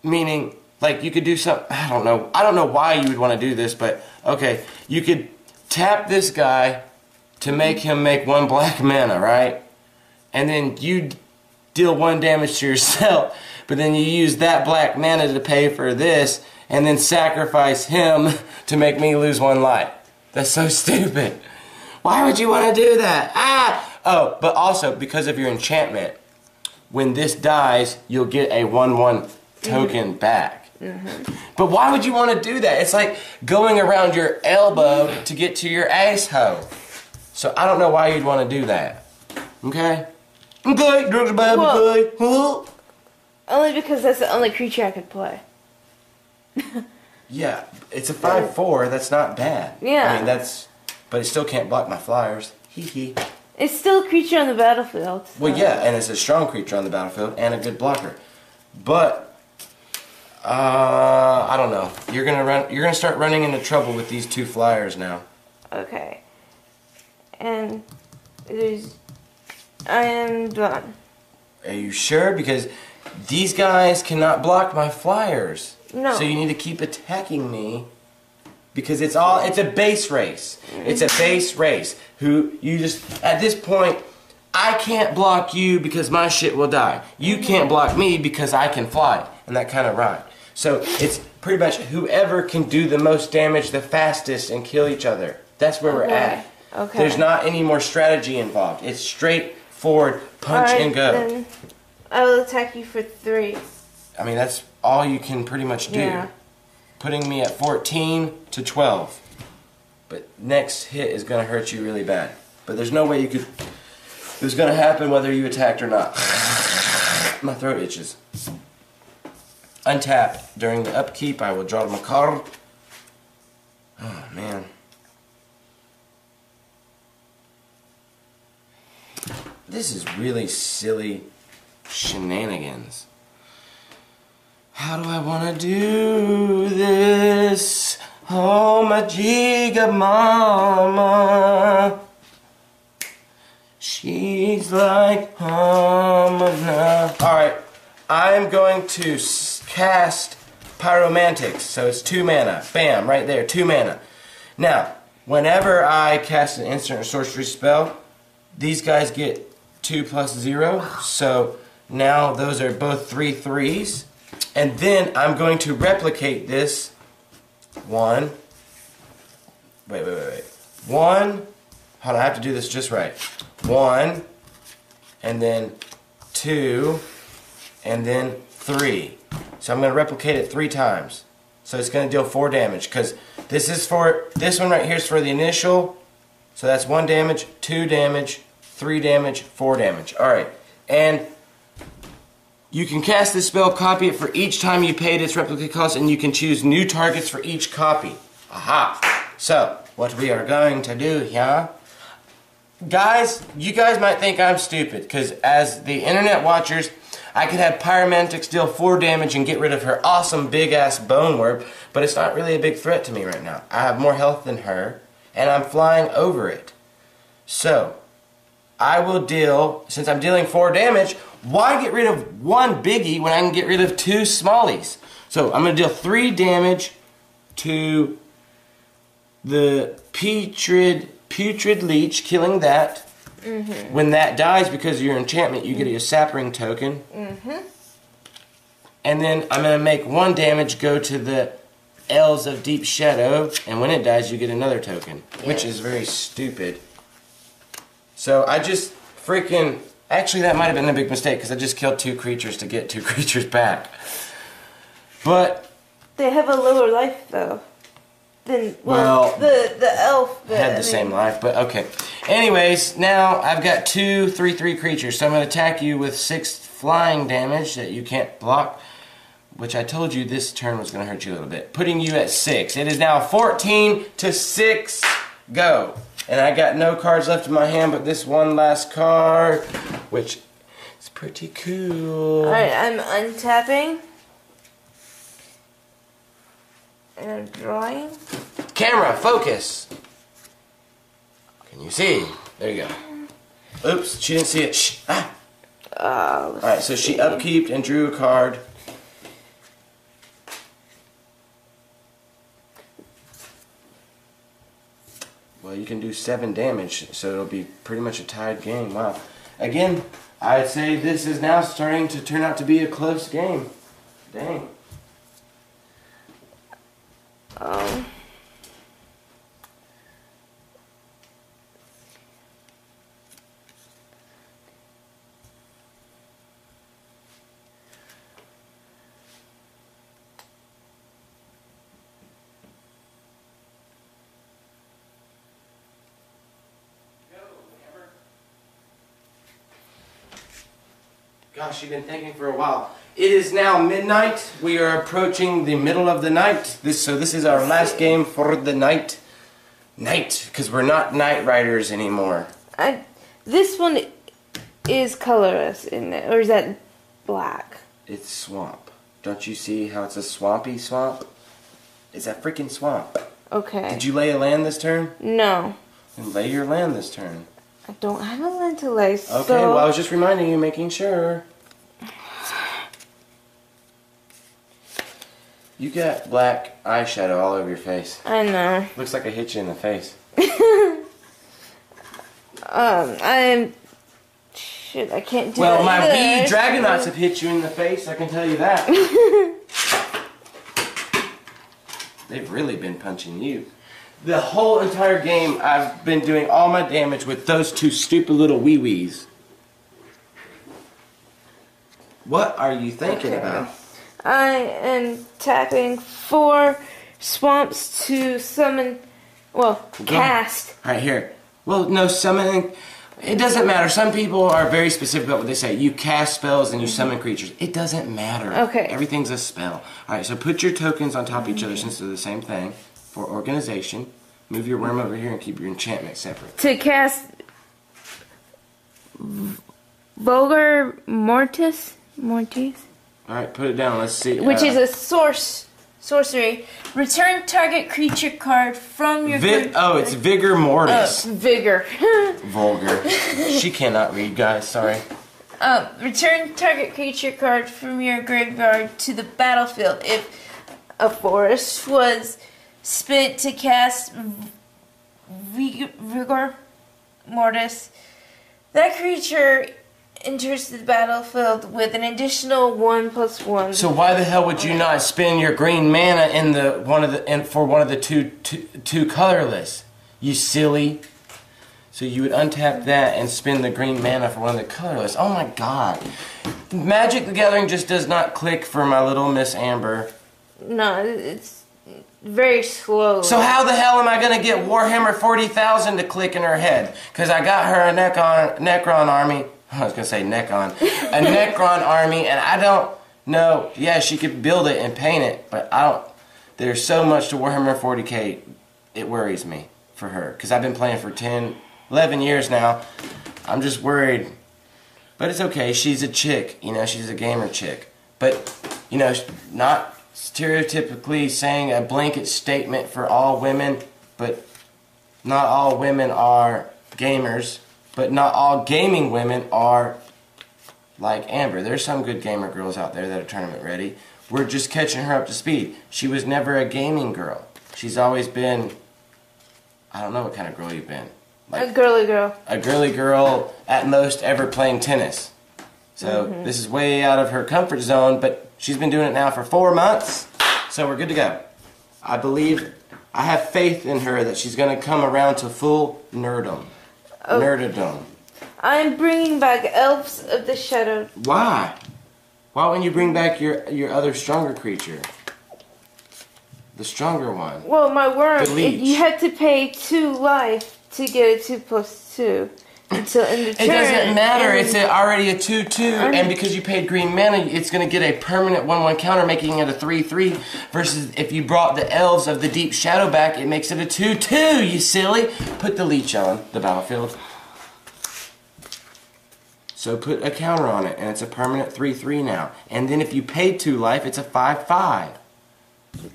Meaning, like, you could do something, I don't know why you would want to do this, but, okay. You could tap this guy to make him make 1 black mana, right? And then you deal 1 damage to yourself, but then you use that black mana to pay for this, and then sacrifice him to make me lose 1 life. That's so stupid. Why would you want to do that? Ah! Oh, but also, because of your enchantment, when this dies, you'll get a 1/1 token back. But why would you want to do that? It's like going around your elbow to get to your asshole. So I don't know why you'd want to do that. Okay? Okay. only because that's the only creature I could play. Yeah, it's a 5/4. That's not bad. Yeah. I mean, but it still can't block my flyers. Hee hee. It's still a creature on the battlefield. So. Well, yeah, and it's a strong creature on the battlefield and a good blocker. But I don't know. You're gonna start running into trouble with these 2 flyers now. Okay. And I am done. Are you sure? Because these guys cannot block my flyers. No. So you need to keep attacking me. Because it's a base race. It's a base race. At this point, I can't block you because my shit will die. You can't block me because I can fly. And that kind of rhyme. So it's pretty much whoever can do the most damage the fastest and kill each other. That's where we're at. Okay. There's not any more strategy involved. It's straightforward punch and go. Then I will attack you for 3. I mean, that's all you can pretty much do. Yeah. Putting me at 14 to 12. But next hit is going to hurt you really bad. But there's no way you could... It was going to happen whether you attacked or not. My throat itches. Untap. During the upkeep, I will draw my card. Oh, man. This is really silly shenanigans. How do I want to do this? Oh, my jigga mama. She's like now. Alright, I'm going to cast Pyromantics. So it's 2 mana. Bam, right there, 2 mana. Now, whenever I cast an instant or sorcery spell, these guys get 2 plus 0. So now those are both 3/3s. And then I'm going to replicate this. 1. Wait. 1. Hold on, I have to do this just right. 1. And then 2. And then 3. So I'm going to replicate it 3 times. So it's going to deal 4 damage. Because this one right here is for the initial. So that's 1 damage, 2 damage, 3 damage, 4 damage. Alright. And you can cast this spell, copy it for each time you paid its replicate cost, and you can choose new targets for each copy. Aha! So, what we are going to do here... Guys, you guys might think I'm stupid, because as the internet watchers, I could have Pyromantics deal 4 damage and get rid of her awesome big-ass bone warp, but it's not really a big threat to me right now. I have more health than her, and I'm flying over it. So, I will deal, since I'm dealing 4 damage, why get rid of 1 biggie when I can get rid of 2 smallies? So, I'm going to deal 3 damage to the putrid leech, killing that. When that dies because of your enchantment, you get a sapping token. And then I'm going to make 1 damage go to the Elves of Deep Shadow, and when it dies, you get another token, which is very stupid. So I just freaking... Actually, that might have been a big mistake, because I just killed 2 creatures to get 2 creatures back. But... They have a lower life, though. Than, well, the elf had the same life, but okay. Anyways, now I've got 2 3/3 creatures, so I'm going to attack you with 6 flying damage that you can't block, which I told you this turn was going to hurt you a little bit, putting you at 6. It is now 14 to 6. Go. And I got no cards left in my hand but this one last card, which is pretty cool. Alright, I'm untapping. And I'm drawing. Camera, focus. Can you see? There you go. Oops, she didn't see it. Shh. Ah. Alright, so she upkeeped and drew a card. Well, you can do 7 damage, so it'll be pretty much a tied game. Wow. Again, I'd say this is now starting to turn out to be a close game. Dang. Gosh, you've been thinking for a while. It is now midnight. We are approaching the middle of the night. So this is our last game for the night. Because we're not night riders anymore. This one is colorless, isn't it? Or is that black? It's swamp. Don't you see how it's a swampy swamp? It's a freaking swamp. Okay. Did you lay a land this turn? No. Then lay your land this turn. I don't have a land to lay, Okay, well I was just reminding you, making sure. You got black eyeshadow all over your face. I know. Looks like I hit you in the face. Shit, I can't do that. Well, my wee Dragonauts have hit you in the face, I can tell you that. They've really been punching you. The whole entire game, I've been doing all my damage with those 2 stupid little wee-wees. What are you thinking about? I am tapping 4 swamps to summon, cast. Right here. Well, no, summoning, it doesn't matter. Some people are very specific about what they say. You cast spells and you summon creatures. It doesn't matter. Okay. Everything's a spell. Alright, so put your tokens on top of each other since they're the same thing. For organization. Move your worm over here and keep your enchantment separate. To cast Vulgar Mortis? Alright, put it down. Let's see. Which is a sorcery. Return target creature card from your it's Vigor Mortis. Vigor. Vulgar. She cannot read, guys. Sorry. Return target creature card from your graveyard to the battlefield. If a forest was spent to cast Vigor Mortis, that creature enters the battlefield with an additional 1/1. So why the hell would you not spend your green mana in for one of the two colorless? You silly. So you would untap that and spend the green mana for one of the colorless. Oh my god. Magic the Gathering just does not click for my little Miss Amber. No, it's very slow. So how the hell am I going to get Warhammer 40,000 to click in her head? Because I got her a Necron army. I was going to say Necron. A Necron army, and I don't know. Yeah, she could build it and paint it, but I don't. There's so much to Warhammer 40k, it worries me for her. Because I've been playing for 10, 11 years now. I'm just worried. But it's okay. She's a chick. You know, she's a gamer chick. But, you know, not stereotypically saying a blanket statement for all women, but not all women are gamers, but not all gaming women are like Amber. There's some good gamer girls out there that are tournament ready. We're just catching her up to speed. She was never a gaming girl. She's always been, I don't know what kind of girl you've been. Like a girly girl. A girly girl, at most ever playing tennis. So this is way out of her comfort zone, but she's been doing it now for 4 months, so we're good to go. I believe, I have faith in her that she's going to come around to full nerdom. Oh. Nerdadom. I'm bringing back Elves of the Shadow. Why? Why wouldn't you bring back your other stronger creature? The stronger one. Well, my worm, The leech. you had to pay 2 life to get a 2+2 until in the turn. It doesn't matter. It's already a 2/2, and because you paid green mana, it's going to get a permanent 1/1 counter, making it a 3/3. Versus if you brought the Elves of the Deep Shadow back, it makes it a 2/2. You silly! Put the leech on the battlefield. So put a counter on it, and it's a permanent 3/3 now. And then if you paid 2 life, it's a 5/5.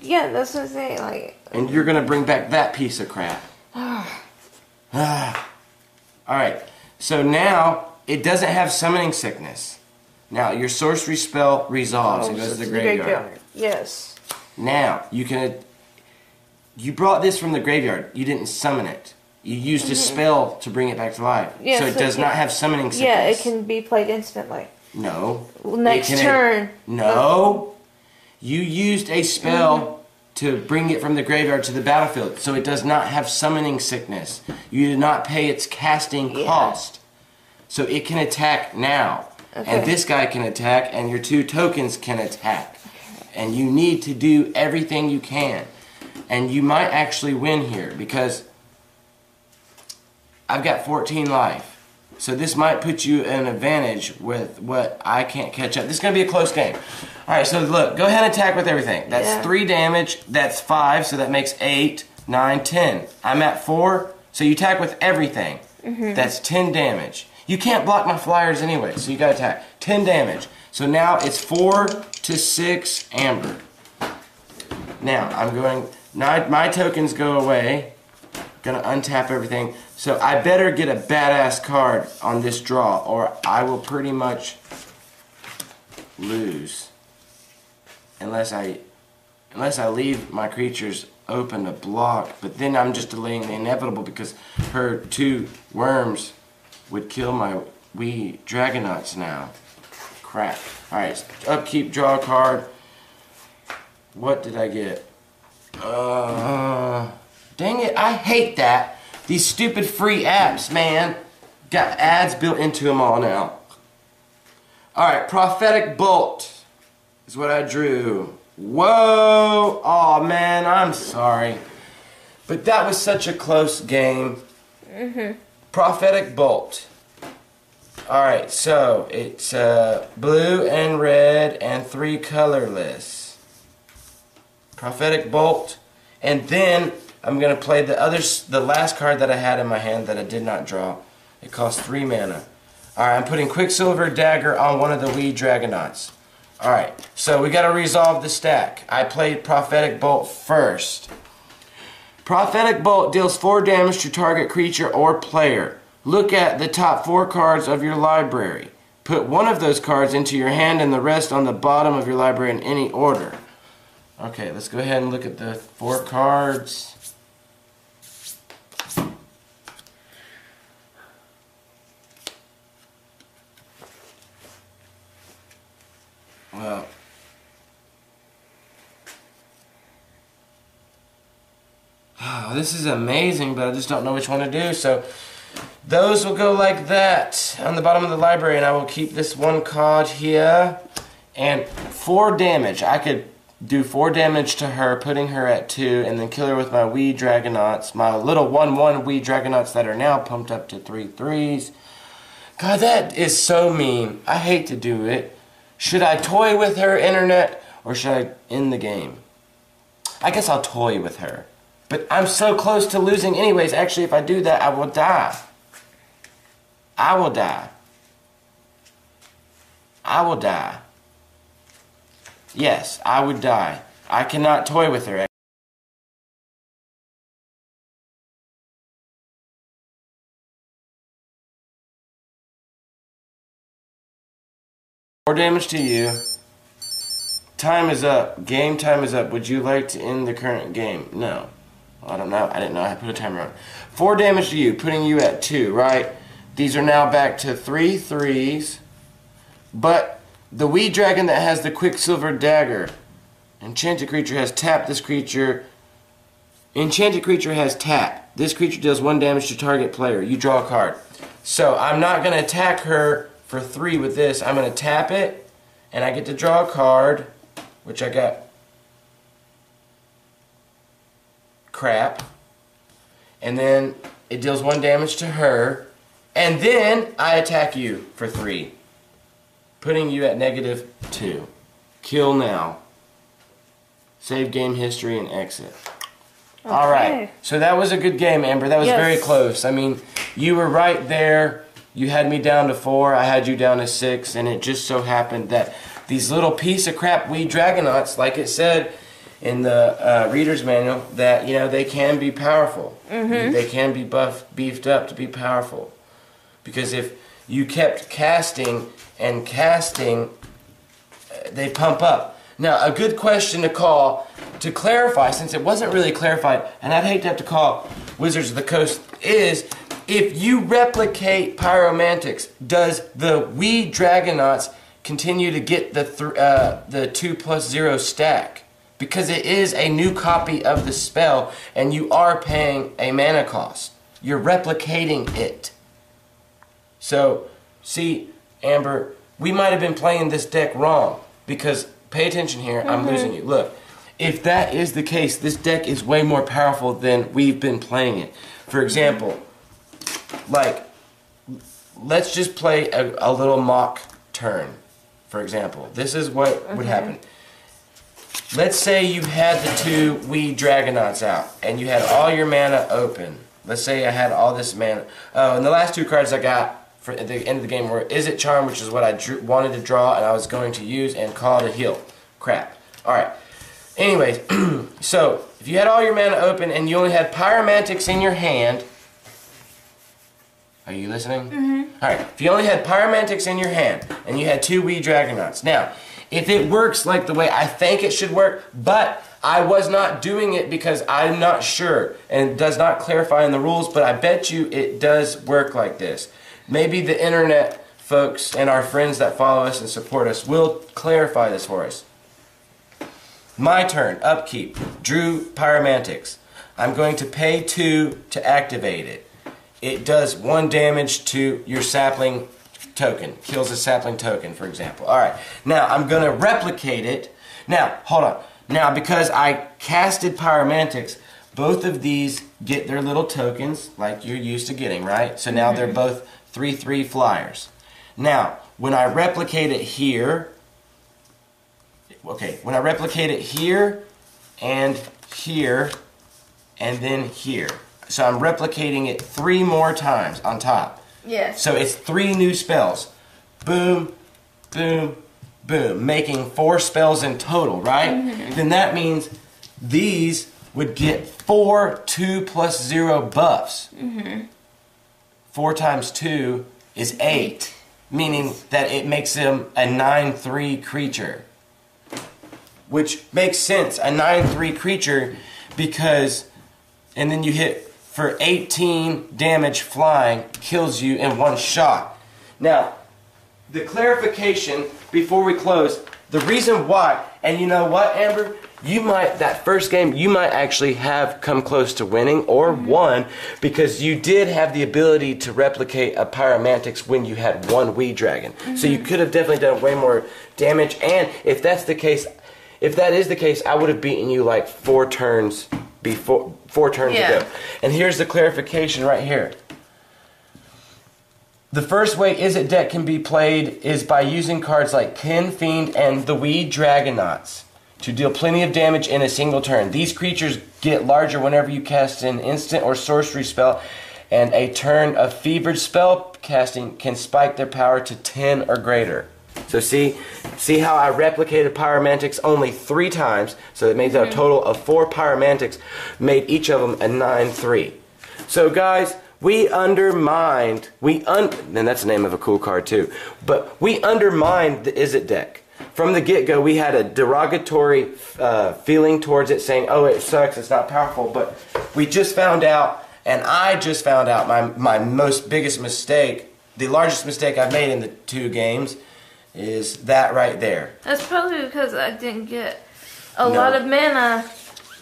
Yeah, that's what I'm saying. Like, and you're going to bring back that piece of crap. Alright, so now it doesn't have summoning sickness. Now your sorcery spell resolves and goes to the graveyard. Yes. Now you brought this from the graveyard. You didn't summon it. You used a spell to bring it back to life. Yeah, so it does not have summoning sickness. Yeah, it can be played instantly. No. Next turn. No. You used a spell to bring it from the graveyard to the battlefield, so it does not have summoning sickness. You did not pay its casting cost. So it can attack now. Okay. And this guy can attack, and your 2 tokens can attack. And you need to do everything you can. And you might actually win here, because I've got 14 life. So this might put you in an advantage with what I can't catch up. This is going to be a close game. Alright, so look, go ahead and attack with everything. That's 3 damage, that's 5, so that makes 8, 9, 10. I'm at 4, so you attack with everything. That's 10 damage. You can't block my flyers anyway, so you got to attack. 10 damage. So now it's 4 to 6 Amber. Now, I'm going, my tokens go away. Gonna untap everything. So I better get a badass card on this draw, or I will pretty much lose. Unless I leave my creatures open to block, but then I'm just delaying the inevitable because her 2 worms would kill my wee Dragonauts now. Crap. Alright, upkeep, draw a card. What did I get? Dang it, I hate that. These stupid free apps, man. Got ads built into them all now. Alright, Prophetic Bolt is what I drew. Whoa! Aw, man, I'm sorry. But that was such a close game. Prophetic Bolt. Alright, so it's blue and red and 3 colorless. Prophetic Bolt. And then I'm going to play the last card that I had in my hand that I did not draw. It costs 3 mana. Alright, I'm putting Quicksilver Dagger on one of the wee Dragonauts. Alright, so we got to resolve the stack. I played Prophetic Bolt first. Prophetic Bolt deals 4 damage to target creature or player. Look at the top 4 cards of your library. Put one of those cards into your hand and the rest on the bottom of your library in any order. Okay, let's go ahead and look at the 4 cards. Well, this is amazing, but I just don't know which one to do. So those will go like that on the bottom of the library, and I will keep this 1 card here. And 4 damage. I could do 4 damage to her, putting her at 2, and then kill her with my wee Dragonauts, my little 1/1 wee Dragonauts that are now pumped up to 3/3s. God, that is so mean. I hate to do it. Should I toy with her, internet, or should I end the game? I guess I'll toy with her. But I'm so close to losing anyways. Actually, if I do that, I will die. I will die. I will die. Yes, I would die. I cannot toy with her. 4 damage to you. Time is up. Game time is up. Would you like to end the current game? No. I don't know. I didn't know I had put a timer on. 4 damage to you, putting you at 2, right? These are now back to 3 threes. But the wee dragon that has the Quicksilver Dagger, enchanted creature has tap this creature. Enchanted creature has tap. This creature deals 1 damage to target player. You draw a card. So I'm not going to attack her for 3 with this. I'm going to tap it, and I get to draw a card, which I got crap. And then it deals 1 damage to her, and then I attack you for 3, putting you at -2. Kill now. Save game history and exit. Okay. Alright, so that was a good game, Amber. That was very close. I mean, you were right there. You had me down to 4, I had you down to 6, and it just so happened that these little piece of crap wee dragonauts, like it said in the reader's manual, that, you know, they can be powerful. They can be beefed up to be powerful. Because if you kept casting and casting, they pump up. Now, a good question to call to clarify, since it wasn't really clarified, and I'd hate to have to call Wizards of the Coast, is if you replicate Pyromantics, does the wee Dragonauts continue to get the 2+0 stack? Because it is a new copy of the spell, and you are paying a mana cost. You're replicating it. So, see, Amber, we might have been playing this deck wrong, because pay attention here, I'm losing you. Look, if that is the case, this deck is way more powerful than we've been playing it. For example, like, let's just play a little mock turn, for example. This is what would happen. Let's say you had the 2 wee Dragonauts out, and you had all your mana open. Let's say I had all this mana. And the last 2 cards I got for at the end of the game were Izzet Charm, which is what I wanted to draw and I was going to use, and Call to Heal. Crap. Alright. Anyways, so if you had all your mana open and you only had Pyromantics in your hand, are you listening? Alright, if you only had Pyromantics in your hand and you had 2 wee Dragonauts. Now, if it works like the way I think it should work, but I was not doing it because I'm not sure, and it does not clarify in the rules, but I bet you it does work like this. Maybe the internet folks and our friends that follow us and support us will clarify this for us. My turn, upkeep, drew Pyromantics. I'm going to pay 2 to activate it. It does 1 damage to your sapling token. Kills a sapling token, for example. Alright, now I'm going to replicate it. Now, hold on. Now, because I casted Pyromantics, both of these get their little tokens like you're used to getting, right? So now they're both 3/3 flyers. Now, when I replicate it here, when I replicate it here, and then here. So I'm replicating it 3 more times on top. Yes. So it's 3 new spells. Boom, boom, boom. Making 4 spells in total, right? Then that means these would get 4 2+0 buffs. 4 times 2 is 8. Meaning that it makes them a 9/3 creature. Which makes sense. A 9/3 creature because, and then you hit for 18 damage flying, kills you in 1 shot. Now, the clarification before we close, the reason why, and you know what, Amber? You might, that first game, you might actually have come close to winning or won because you did have the ability to replicate a Pyromantics when you had 1 wee dragon. So you could have definitely done way more damage, and if that's the case, if that is the case, I would have beaten you like 4 turns before, 4 turns ago. And here's the clarification right here. The first way Izzet deck can be played is by using cards like Kin Fiend and the wee Dragonauts to deal plenty of damage in a single turn. These creatures get larger whenever you cast an instant or sorcery spell, and a turn of fevered spell casting can spike their power to 10 or greater. So see how I replicated Pyromantics only 3 times, so it made a total of 4 Pyromantics, made each of them a 9/3. So guys, we undermined, and that's the name of a cool card too, but we undermined the Izzet deck. From the get-go, we had a derogatory feeling towards it, saying, oh, it sucks, it's not powerful, but we just found out, and I just found out my biggest mistake, the largest mistake I've made in the 2 games, is that right there. That's probably because I didn't get a lot of mana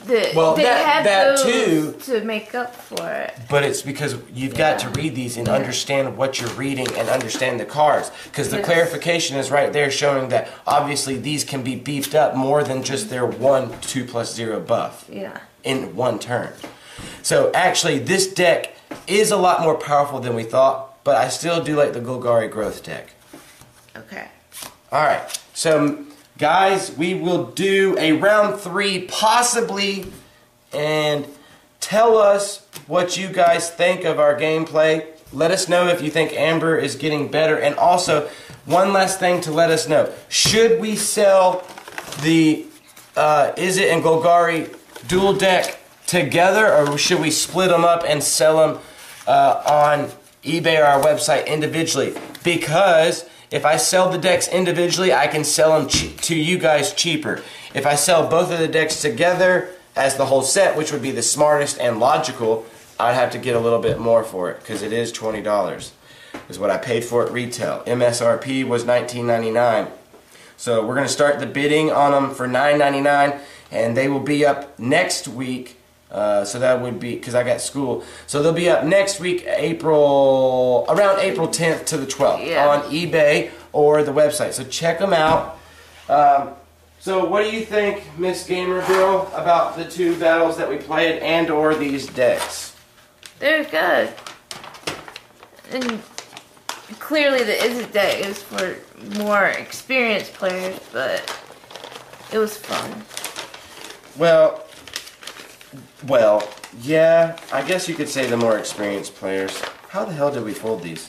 that well, they had that those too, to make up for it. But it's because you've got to read these and understand what you're reading and understand the cards. Because the clarification is right there showing that obviously these can be beefed up more than just their 1/2+0 buff in one turn. So actually this deck is a lot more powerful than we thought, but I still do like the Golgari growth deck. Okay. Alright, so guys, we will do a round 3 possibly, and tell us what you guys think of our gameplay. Let us know if you think Amber is getting better, and also one last thing to let us know. Should we sell the Izzet and Golgari dual deck together, or should we split them up and sell them on eBay or our website individually? Because if I sell the decks individually, I can sell them to you guys cheaper. If I sell both of the decks together as the whole set, which would be the smartest and logical, I'd have to get a little bit more for it because it is $20 is what I paid for it retail. MSRP was $19.99. So we're going to start the bidding on them for $9.99, and they will be up next week. So that would be, because I got school, so they'll be up next week, around April 10th to the 12th on eBay or the website. So check them out. So what do you think, Miss Gamer Girl, about the 2 battles that we played and or these decks? They're good. And clearly the Izzet deck is for more experienced players, but it was fun. Well, yeah, I guess you could say the more experienced players. How the hell did we fold these?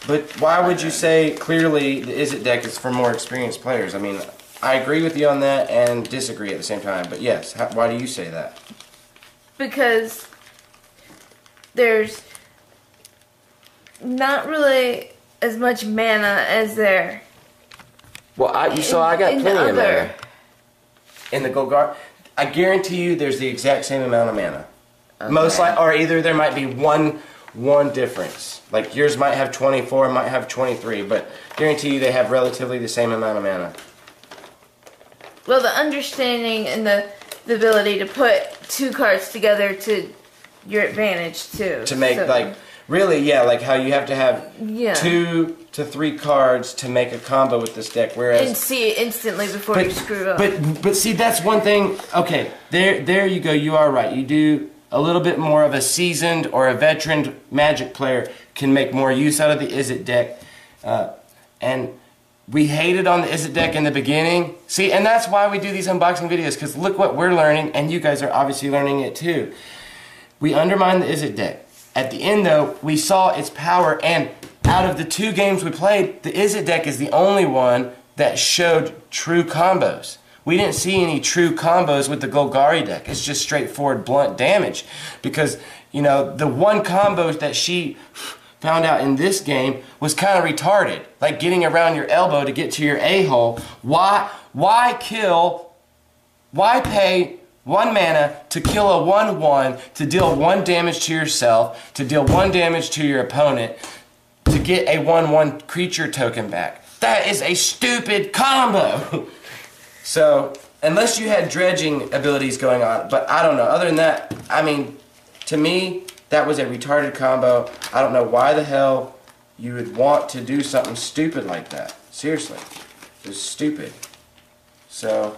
But why would you say clearly the Izzet deck is for more experienced players? I mean, I agree with you on that and disagree at the same time. But yes, why do you say that? Because there's not really as much mana as there. Well, I got plenty of mana. In the Golgari, I guarantee you there's the exact same amount of mana. Okay. Most likely, or either there might be one difference. Like yours might have 24, might have 23, but guarantee you they have relatively the same amount of mana. Well, the understanding and the ability to put 2 cards together to your advantage too. To make like how you have to have 2 to 3 cards to make a combo with this deck, whereas and see it instantly before you screw up. But see, that's one thing. Okay, there you go. You are right. You do a little bit more of a seasoned or a veteran Magic player can make more use out of the Izzet deck, and we hated on the Izzet deck in the beginning. See, and that's why we do these unboxing videos, because look what we're learning, and you guys are obviously learning it too. We undermined the Izzet deck. At the end, though, we saw its power, and out of the 2 games we played, the Izzet deck is the only one that showed true combos. We didn't see any true combos with the Golgari deck. It's just straightforward blunt damage. Because, you know, the one combo that she found out in this game was kind of retarded. Like getting around your elbow to get to your a-hole. Why pay 1 mana to kill a 1/1 to deal 1 damage to yourself, to deal 1 damage to your opponent, to get a 1/1 creature token back? That is a stupid combo. So, unless you had dredging abilities going on, but I don't know. Other than that, I mean, to me, that was a retarded combo. I don't know why the hell you would want to do something stupid like that. Seriously. It was stupid. So,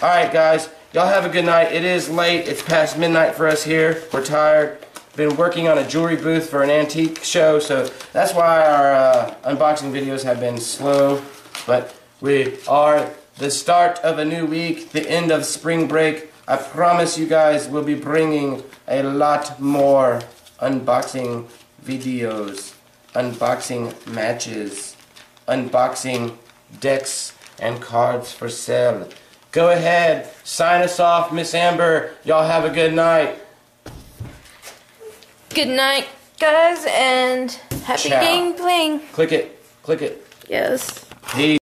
alright guys. Y'all have a good night. It is late. It's past midnight for us here. We're tired. Been working on a jewelry booth for an antique show, so that's why our unboxing videos have been slow. But we are the start of a new week, the end of spring break. I promise you guys we'll be bringing a lot more unboxing videos, unboxing matches, unboxing decks and cards for sale. Go ahead, sign us off, Miss Amber. Y'all have a good night. Good night, guys, and happy Ciao. game playing. Click it. Click it. Yes. Peace.